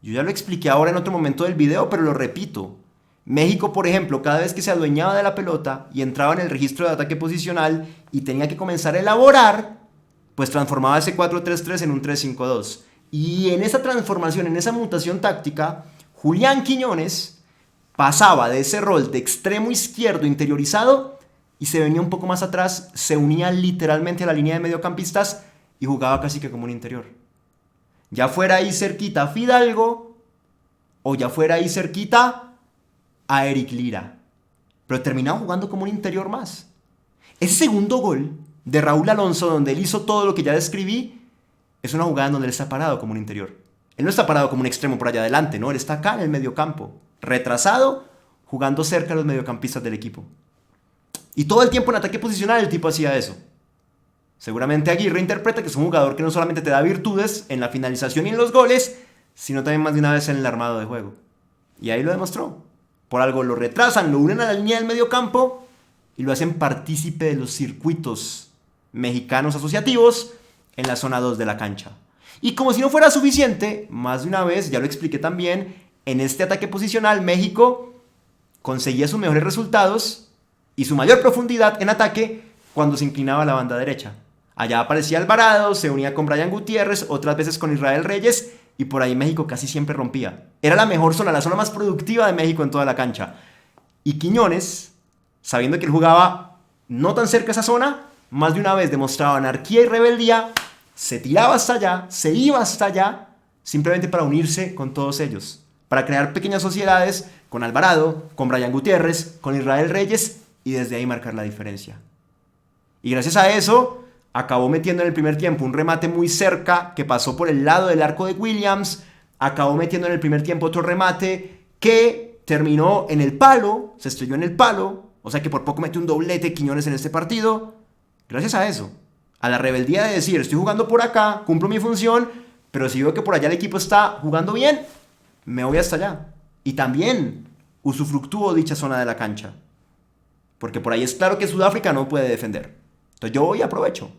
Yo ya lo expliqué ahora en otro momento del video, pero lo repito. México, por ejemplo, cada vez que se adueñaba de la pelota y entraba en el registro de ataque posicional y tenía que comenzar a elaborar, pues transformaba ese 4-3-3 en un 3-5-2. Y en esa transformación, en esa mutación táctica, Julián Quiñones pasaba de ese rol de extremo izquierdo interiorizado y se venía un poco más atrás, se unía literalmente a la línea de mediocampistas y jugaba casi que como un interior. Ya fuera ahí cerquita a Fidalgo o ya fuera ahí cerquita a Eric Lira. Pero terminaba jugando como un interior más. Ese segundo gol de Raúl Alonso, donde él hizo todo lo que ya describí, es una jugada donde él está parado como un interior. Él no está parado como un extremo por allá adelante, no, él está acá en el mediocampo, retrasado, jugando cerca de los mediocampistas del equipo. Y todo el tiempo en ataque posicional el tipo hacía eso. Seguramente Aguirre interpreta que es un jugador que no solamente te da virtudes en la finalización y en los goles, sino también más de una vez en el armado de juego. Y ahí lo demostró. Por algo lo retrasan, lo unen a la línea del mediocampo y lo hacen partícipe de los circuitos mexicanos asociativos en la zona 2 de la cancha. Y como si no fuera suficiente, más de una vez, ya lo expliqué también, en este ataque posicional México conseguía sus mejores resultados y su mayor profundidad en ataque cuando se inclinaba a la banda derecha. Allá aparecía Alvarado, se unía con Brian Gutiérrez, otras veces con Israel Reyes, y por ahí México casi siempre rompía. Era la mejor zona, la zona más productiva de México en toda la cancha. Y Quiñones, sabiendo que él jugaba no tan cerca a esa zona, más de una vez demostraba anarquía y rebeldía, se tiraba hasta allá, se iba hasta allá, simplemente para unirse con todos ellos, para crear pequeñas sociedades con Alvarado, con Brian Gutiérrez, con Israel Reyes, y desde ahí marcar la diferencia. Y gracias a eso, acabó metiendo en el primer tiempo un remate muy cerca que pasó por el lado del arco de Williams, acabó metiendo en el primer tiempo otro remate que terminó en el palo, se estrelló en el palo, o sea que por poco mete un doblete Quiñones en este partido. Gracias a eso, a la rebeldía de decir, estoy jugando por acá, cumplo mi función, pero si veo que por allá el equipo está jugando bien, me voy hasta allá. Y también usufructúo dicha zona de la cancha, porque por ahí es claro que Sudáfrica no puede defender. Entonces yo voy y aprovecho.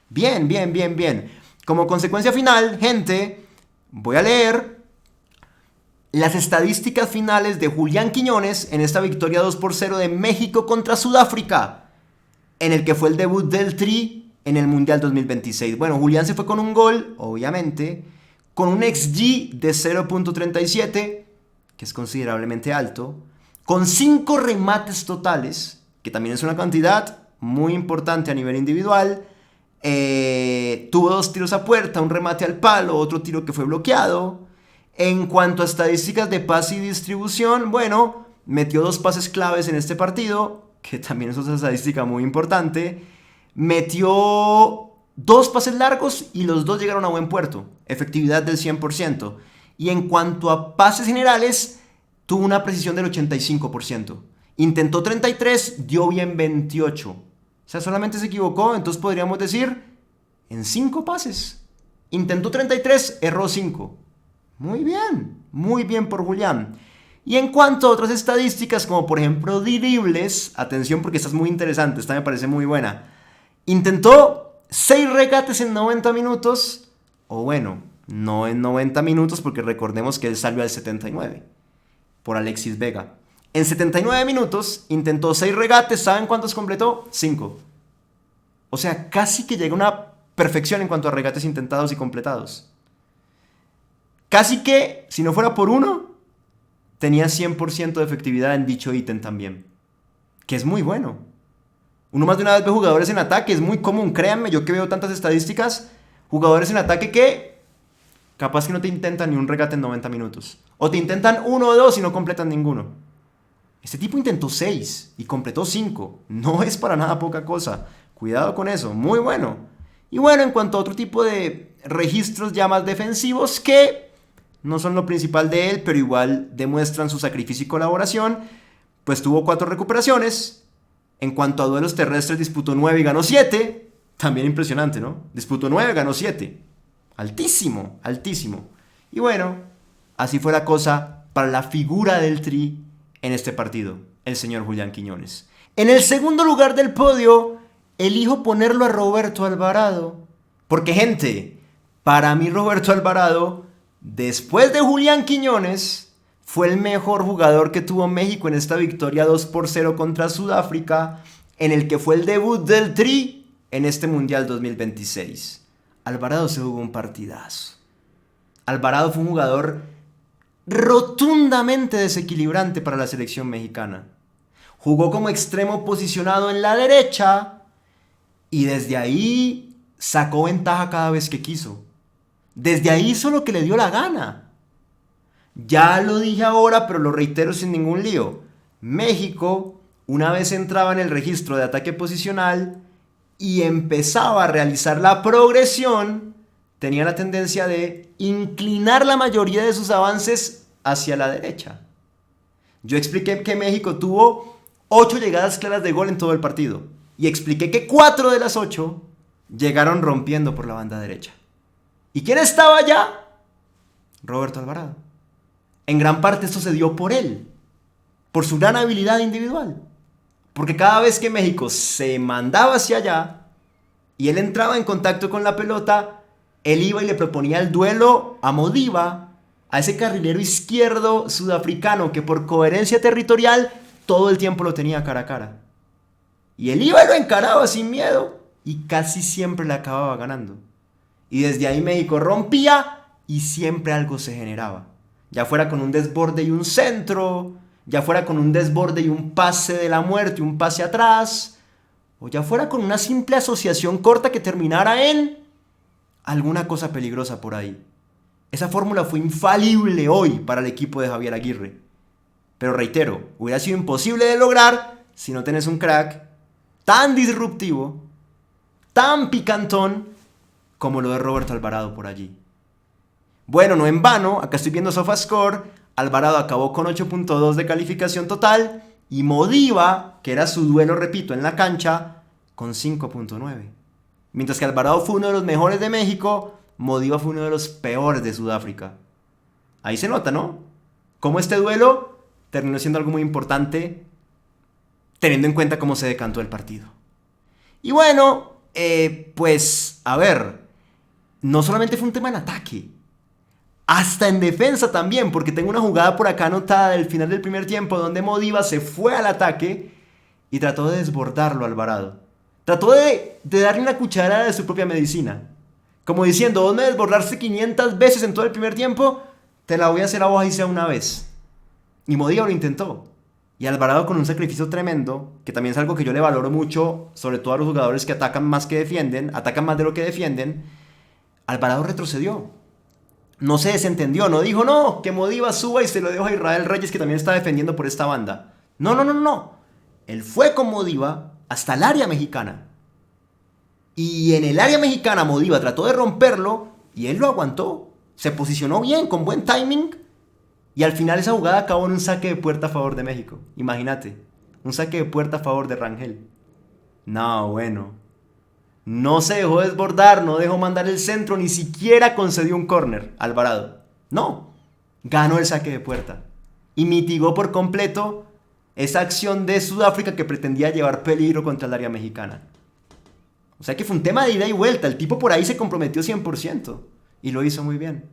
Bien, bien, bien, bien. Como consecuencia final, gente, voy a leer las estadísticas finales de Julián Quiñones en esta victoria 2-0 de México contra Sudáfrica, en el que fue el debut del Tri en el Mundial 2026. Bueno, Julián se fue con un gol, obviamente, con un XG de 0.37, que es considerablemente alto, con 5 remates totales, que también es una cantidad muy importante a nivel individual. Tuvo 2 tiros a puerta, un remate al palo, otro tiro que fue bloqueado. En cuanto a estadísticas de pase y distribución, bueno, metió 2 pases claves en este partido, que también es otra estadística muy importante. Metió 2 pases largos y los 2 llegaron a buen puerto, efectividad del 100%. Y en cuanto a pases generales, tuvo una precisión del 85%. Intentó 33, dio bien 28. O sea, solamente se equivocó, entonces podríamos decir, en 5 pases. Intentó 33, erró 5. Muy bien por Julián. Y en cuanto a otras estadísticas, como por ejemplo dribles, atención porque esta es muy interesante, esta me parece muy buena. Intentó 6 regates en 90 minutos, o bueno, no en 90 minutos porque recordemos que él salió al 79, por Alexis Vega. En 79 minutos intentó 6 regates, ¿saben cuántos completó? 5. O sea, casi que llega a una perfección en cuanto a regates intentados y completados. Casi que, si no fuera por uno, tenía 100% de efectividad en dicho ítem también. Que es muy bueno. Uno más de una vez ve jugadores en ataque, es muy común, créanme, yo que veo tantas estadísticas, jugadores en ataque que capaz que no te intentan ni un regate en 90 minutos. O te intentan 1 o 2 y no completan ninguno. Este tipo intentó 6 y completó 5. No es para nada poca cosa. Cuidado con eso, muy bueno. Y bueno, en cuanto a otro tipo de registros ya más defensivos que no son lo principal de él, pero igual demuestran su sacrificio y colaboración, pues tuvo 4 recuperaciones. En cuanto a duelos terrestres, disputó 9 y ganó 7. También impresionante, ¿no? Disputó 9, ganó 7. Altísimo, altísimo. Y bueno, así fue la cosa para la figura del Tri en este partido, el señor Julián Quiñones. En el segundo lugar del podio, elijo ponerlo a Roberto Alvarado. Porque, gente, para mí Roberto Alvarado, después de Julián Quiñones, fue el mejor jugador que tuvo México en esta victoria 2-0 contra Sudáfrica, en el que fue el debut del Tri en este Mundial 2026. Alvarado se jugó un partidazo. Alvarado fue un jugador rotundamente desequilibrante para la selección mexicana. Jugó como extremo posicionado en la derecha y desde ahí sacó ventaja cada vez que quiso. Desde ahí hizo lo que le dio la gana. Ya lo dije ahora, pero lo reitero sin ningún lío. México, una vez entraba en el registro de ataque posicional y empezaba a realizar la progresión, tenía la tendencia de inclinar la mayoría de sus avances hacia la derecha. Yo expliqué que México tuvo 8 llegadas claras de gol en todo el partido. Y expliqué que 4 de las 8 llegaron rompiendo por la banda derecha. ¿Y quién estaba allá? Roberto Alvarado. En gran parte esto se dio por él, por su gran habilidad individual. Porque cada vez que México se mandaba hacia allá y él entraba en contacto con la pelota, él iba y le proponía el duelo a Modiba, a ese carrilero izquierdo sudafricano que por coherencia territorial todo el tiempo lo tenía cara a cara. Y él iba y lo encaraba sin miedo y casi siempre le acababa ganando. Y desde ahí México rompía y siempre algo se generaba. Ya fuera con un desborde y un centro, ya fuera con un desborde y un pase de la muerte, un pase atrás, o ya fuera con una simple asociación corta que terminara en alguna cosa peligrosa por ahí. Esa fórmula fue infalible hoy para el equipo de Javier Aguirre. Pero reitero, hubiera sido imposible de lograr si no tenés un crack tan disruptivo, tan picantón como lo de Roberto Alvarado por allí. Bueno, no en vano, acá estoy viendo SofaScore, Alvarado acabó con 8.2 de calificación total y Modiba, que era su duelo, repito, en la cancha, con 5.9. Mientras que Alvarado fue uno de los mejores de México, Modiba fue uno de los peores de Sudáfrica. Ahí se nota, ¿no? Cómo este duelo terminó siendo algo muy importante, teniendo en cuenta cómo se decantó el partido. Y bueno, pues, a ver, no solamente fue un tema en ataque, hasta en defensa también, porque tengo una jugada por acá anotada del final del primer tiempo donde Modiba se fue al ataque y trató de desbordarlo a Alvarado. Trató de darle una cucharada de su propia medicina. Como diciendo, vos me desbordaste 500 veces en todo el primer tiempo, te la voy a hacer a vos ahí sea una vez. Y Modiba lo intentó. Y Alvarado con un sacrificio tremendo, que también es algo que yo le valoro mucho, sobre todo a los jugadores que atacan más que defienden, atacan más de lo que defienden, Alvarado retrocedió. No se desentendió, no dijo, no, que Modiba suba y se lo dejo a Israel Reyes que también está defendiendo por esta banda. No. Él fue con Modiba hasta el área mexicana. Y en el área mexicana Modiba trató de romperlo y él lo aguantó. Se posicionó bien, con buen timing. Y al final esa jugada acabó en un saque de puerta a favor de México. Imagínate, un saque de puerta a favor de Rangel. No, bueno. No se dejó desbordar, no dejó mandar el centro, ni siquiera concedió un córner Alvarado. No, ganó el saque de puerta. Y mitigó por completo esa acción de Sudáfrica que pretendía llevar peligro contra el área mexicana. O sea que fue un tema de ida y vuelta. El tipo por ahí se comprometió 100% y lo hizo muy bien.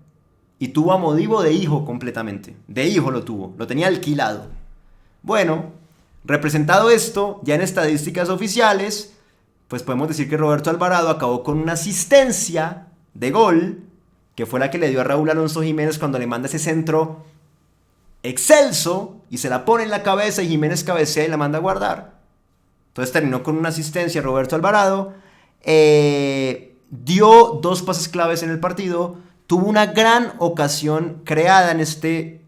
Y tuvo a Modibo de hijo completamente. De hijo lo tuvo, lo tenía alquilado. Bueno, representado esto, ya en estadísticas oficiales, pues podemos decir que Roberto Alvarado acabó con una asistencia de gol, que fue la que le dio a Raúl Alonso Jiménez cuando le manda ese centro excelso y se la pone en la cabeza y Jiménez cabecea y la manda a guardar. Entonces terminó con una asistencia Roberto Alvarado, dio 2 pases claves en el partido, tuvo una gran ocasión creada en este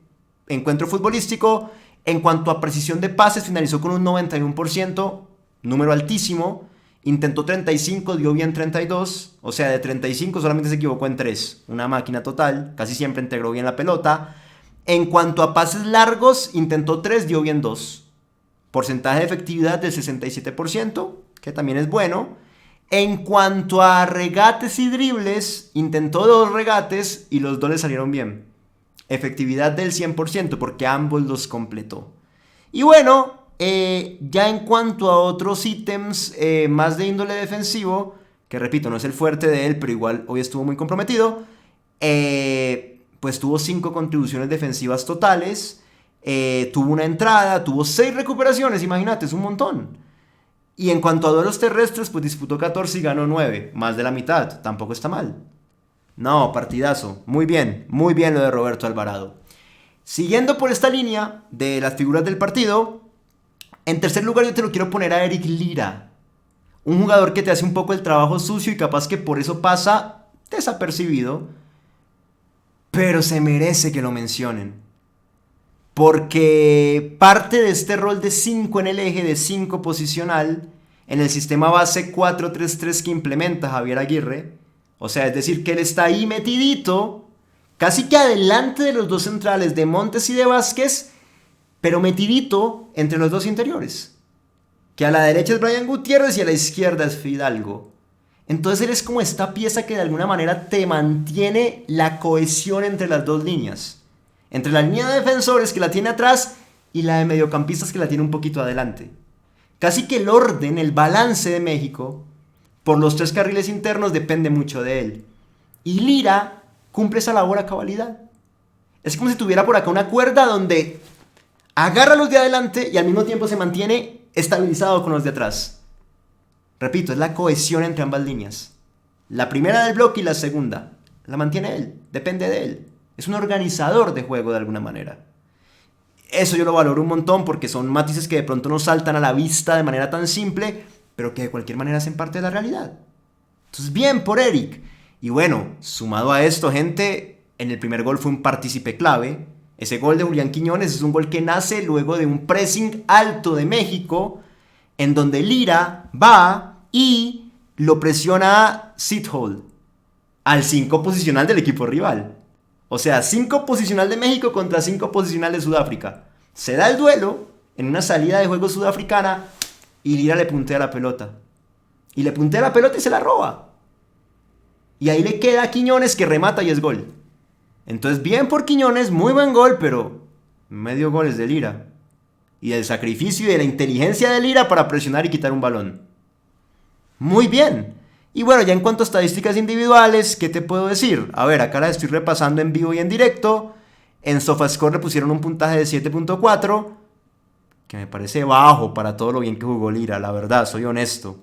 encuentro futbolístico. En cuanto a precisión de pases, finalizó con un 91%, número altísimo. Intentó 35, dio bien 32, o sea, de 35 solamente se equivocó en 3. Una máquina total, casi siempre integró bien la pelota. En cuanto a pases largos, intentó 3, dio bien 2. Porcentaje de efectividad del 67%, que también es bueno. En cuanto a regates y dribles, intentó 2 regates y los 2 le salieron bien. Efectividad del 100% porque ambos los completó. Y bueno, ya en cuanto a otros ítems más de índole defensivo, que repito, no es el fuerte de él, pero igual hoy estuvo muy comprometido, pues tuvo 5 contribuciones defensivas totales, tuvo una entrada, tuvo 6 recuperaciones, imagínate, es un montón. Y en cuanto a duelos terrestres, pues disputó 14 y ganó 9, más de la mitad, tampoco está mal. No, partidazo, muy bien lo de Roberto Alvarado. Siguiendo por esta línea de las figuras del partido, en tercer lugar yo te lo quiero poner a Eric Lira. Un jugador que te hace un poco el trabajo sucio y capaz que por eso pasa desapercibido, pero se merece que lo mencionen. Porque parte de este rol de 5 en el eje, de 5 posicional, en el sistema base 4-3-3 que implementa Javier Aguirre, o sea, es decir, que él está ahí metidito, casi que adelante de los 2 centrales de Montes y de Vázquez, pero metidito entre los dos interiores. Que a la derecha es Brian Gutiérrez y a la izquierda es Fidalgo. Entonces él es como esta pieza que de alguna manera te mantiene la cohesión entre las dos líneas. Entre la línea de defensores que la tiene atrás y la de mediocampistas que la tiene un poquito adelante. Casi que el orden, el balance de México, por los tres carriles internos depende mucho de él. Y Lira cumple esa labor a cabalidad. Es como si tuviera por acá una cuerda donde agarra a los de adelante y al mismo tiempo se mantiene estabilizado con los de atrás. Repito, es la cohesión entre ambas líneas. La primera del bloque y la segunda. La mantiene él, depende de él. Es un organizador de juego de alguna manera. Eso yo lo valoro un montón porque son matices que de pronto no saltan a la vista de manera tan simple, pero que de cualquier manera hacen parte de la realidad. Entonces, bien por Eric. Y bueno, sumado a esto, gente, en el primer gol fue un partícipe clave. Ese gol de Julián Quiñones es un gol que nace luego de un pressing alto de México, en donde Lira va y lo presiona a Sithole, al 5 posicional del equipo rival. O sea, 5 posicional de México contra 5 posicional de Sudáfrica. Se da el duelo en una salida de juego sudafricana y Lira le puntea la pelota. Y le puntea la pelota y se la roba. Y ahí le queda a Quiñones que remata y es gol. Entonces, bien por Quiñones, muy buen gol, pero medio gol es de Lira. Y del sacrificio y de la inteligencia de Lira para presionar y quitar un balón. Muy bien. Y bueno, ya en cuanto a estadísticas individuales, ¿qué te puedo decir? A ver, acá la estoy repasando en vivo y en directo. En SofaScore le pusieron un puntaje de 7.4, que me parece bajo para todo lo bien que jugó Lira, la verdad, soy honesto.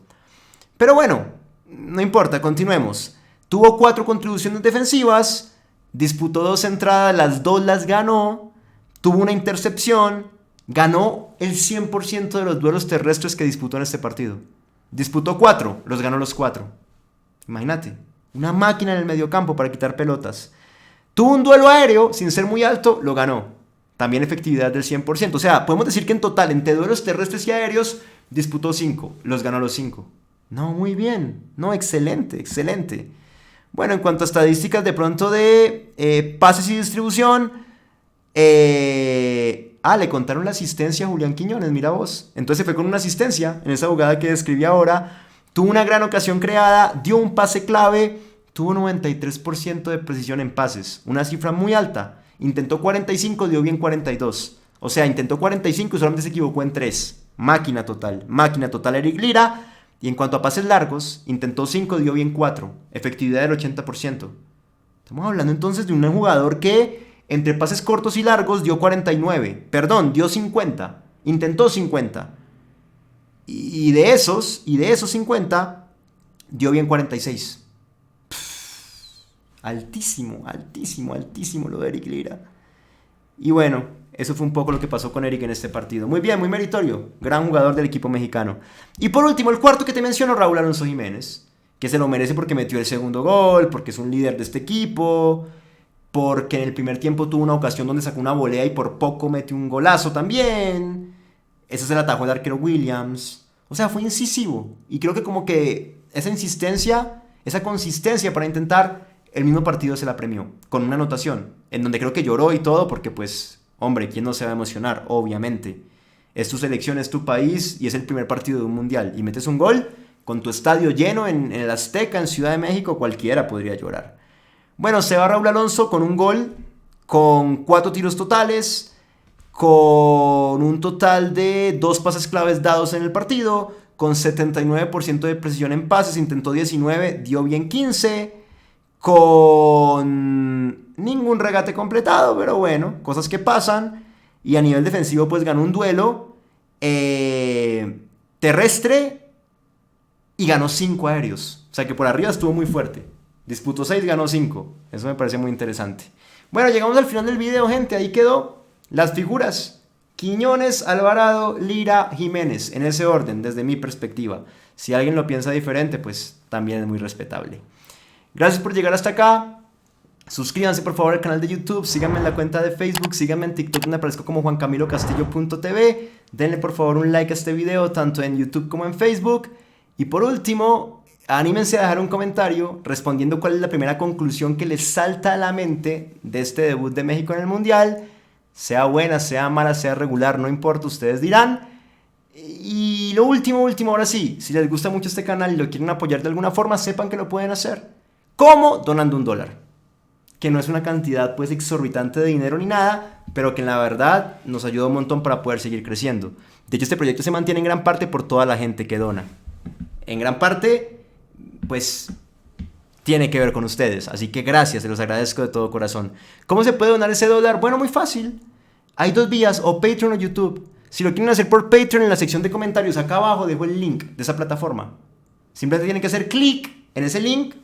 Pero bueno, no importa, continuemos. Tuvo 4 contribuciones defensivas, disputó 2 entradas, las 2 las ganó, tuvo una intercepción, ganó el 100% de los duelos terrestres que disputó en este partido. Disputó 4, los ganó los 4. Imagínate, una máquina en el mediocampo para quitar pelotas. Tuvo un duelo aéreo, sin ser muy alto, lo ganó. También efectividad del 100%. O sea, podemos decir que en total, entre duelos terrestres y aéreos, disputó 5, los ganó los 5. No, muy bien. No, excelente, excelente. Bueno, en cuanto a estadísticas de pronto de pases y distribución, le contaron la asistencia a Julián Quiñones, mira vos. Entonces se fue con una asistencia en esa jugada que describí ahora. Tuvo una gran ocasión creada, dio un pase clave, tuvo 93% de precisión en pases, una cifra muy alta. Intentó 45, dio bien 42. O sea, intentó 45 y solamente se equivocó en 3. Máquina total Eric Lira. Y en cuanto a pases largos, intentó 5, dio bien 4. Efectividad del 80%. Estamos hablando entonces de un jugador que entre pases cortos y largos dio 49. Perdón, dio 50. Intentó 50. Y de esos 50, dio bien 46. Altísimo lo de Eric Lira. Y bueno, eso fue un poco lo que pasó con Eric en este partido. Muy bien, muy meritorio. Gran jugador del equipo mexicano. Y por último, el cuarto que te menciono, Raúl Alonso Jiménez. Que se lo merece porque metió el segundo gol, porque es un líder de este equipo, porque en el primer tiempo tuvo una ocasión donde sacó una volea y por poco metió un golazo también. Ese se la atajó el arquero Williams. O sea, fue incisivo. Y creo que como que esa insistencia, esa consistencia para intentar, el mismo partido se la premió. Con una anotación. En donde creo que lloró y todo porque pues, hombre, ¿quién no se va a emocionar? Obviamente. Es tu selección, es tu país y es el primer partido de un mundial. Y metes un gol con tu estadio lleno en el Azteca, en Ciudad de México, cualquiera podría llorar. Bueno, se va Raúl Alonso con un gol, con 4 tiros totales, con un total de 2 pases claves dados en el partido, con 79% de precisión en pases, intentó 19, dio bien 15, con ningún regate completado, pero bueno, cosas que pasan. Y a nivel defensivo pues ganó un duelo terrestre y ganó 5 aéreos. O sea que por arriba estuvo muy fuerte. Disputó 6, ganó 5. Eso me parece muy interesante. Bueno, llegamos al final del video, gente. Ahí quedó las figuras. Quiñones, Alvarado, Lira, Jiménez. En ese orden, desde mi perspectiva. Si alguien lo piensa diferente, pues también es muy respetable. Gracias por llegar hasta acá. Suscríbanse por favor al canal de YouTube. Síganme en la cuenta de Facebook. Síganme en TikTok donde aparezco como juancamilocastillo.tv. Denle por favor un like a este video, tanto en YouTube como en Facebook. Y por último, anímense a dejar un comentario respondiendo cuál es la primera conclusión que les salta a la mente de este debut de México en el Mundial. Sea buena, sea mala, sea regular, no importa, ustedes dirán. Y lo último, ahora sí, si les gusta mucho este canal y lo quieren apoyar de alguna forma, sepan que lo pueden hacer. ¿Cómo? Donando $1. Que no es una cantidad pues exorbitante de dinero ni nada, pero que en la verdad nos ayuda un montón para poder seguir creciendo. De hecho, este proyecto se mantiene en gran parte por toda la gente que dona. En gran parte, pues, tiene que ver con ustedes. Así que gracias, se los agradezco de todo corazón. ¿Cómo se puede donar ese $1? Bueno, muy fácil. Hay dos vías, o Patreon o YouTube. Si lo quieren hacer por Patreon, en la sección de comentarios acá abajo dejo el link de esa plataforma. Simplemente tienen que hacer clic en ese link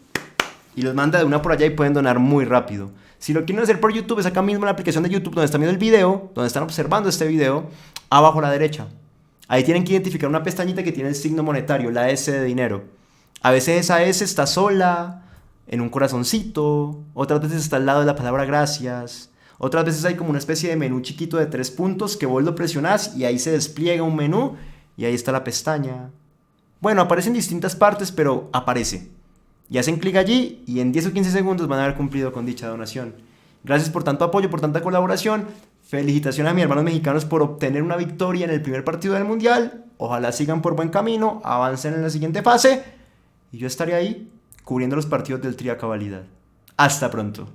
y los manda de una por allá y pueden donar muy rápido. Si lo quieren hacer por YouTube, es acá mismo en la aplicación de YouTube donde están viendo el video, donde están observando este video, abajo a la derecha. Ahí tienen que identificar una pestañita que tiene el signo monetario, la S de dinero. A veces esa S está sola, en un corazoncito, otras veces está al lado de la palabra gracias, otras veces hay como una especie de menú chiquito de 3 puntos que vos lo presionás y ahí se despliega un menú y ahí está la pestaña. Bueno, aparece en distintas partes, pero aparece. Y hacen clic allí y en 10 o 15 segundos van a haber cumplido con dicha donación. Gracias por tanto apoyo, por tanta colaboración. Felicitaciones a mis hermanos mexicanos por obtener una victoria en el primer partido del Mundial. Ojalá sigan por buen camino, avancen en la siguiente fase. Y yo estaré ahí cubriendo los partidos del Tri a cabalidad. Hasta pronto.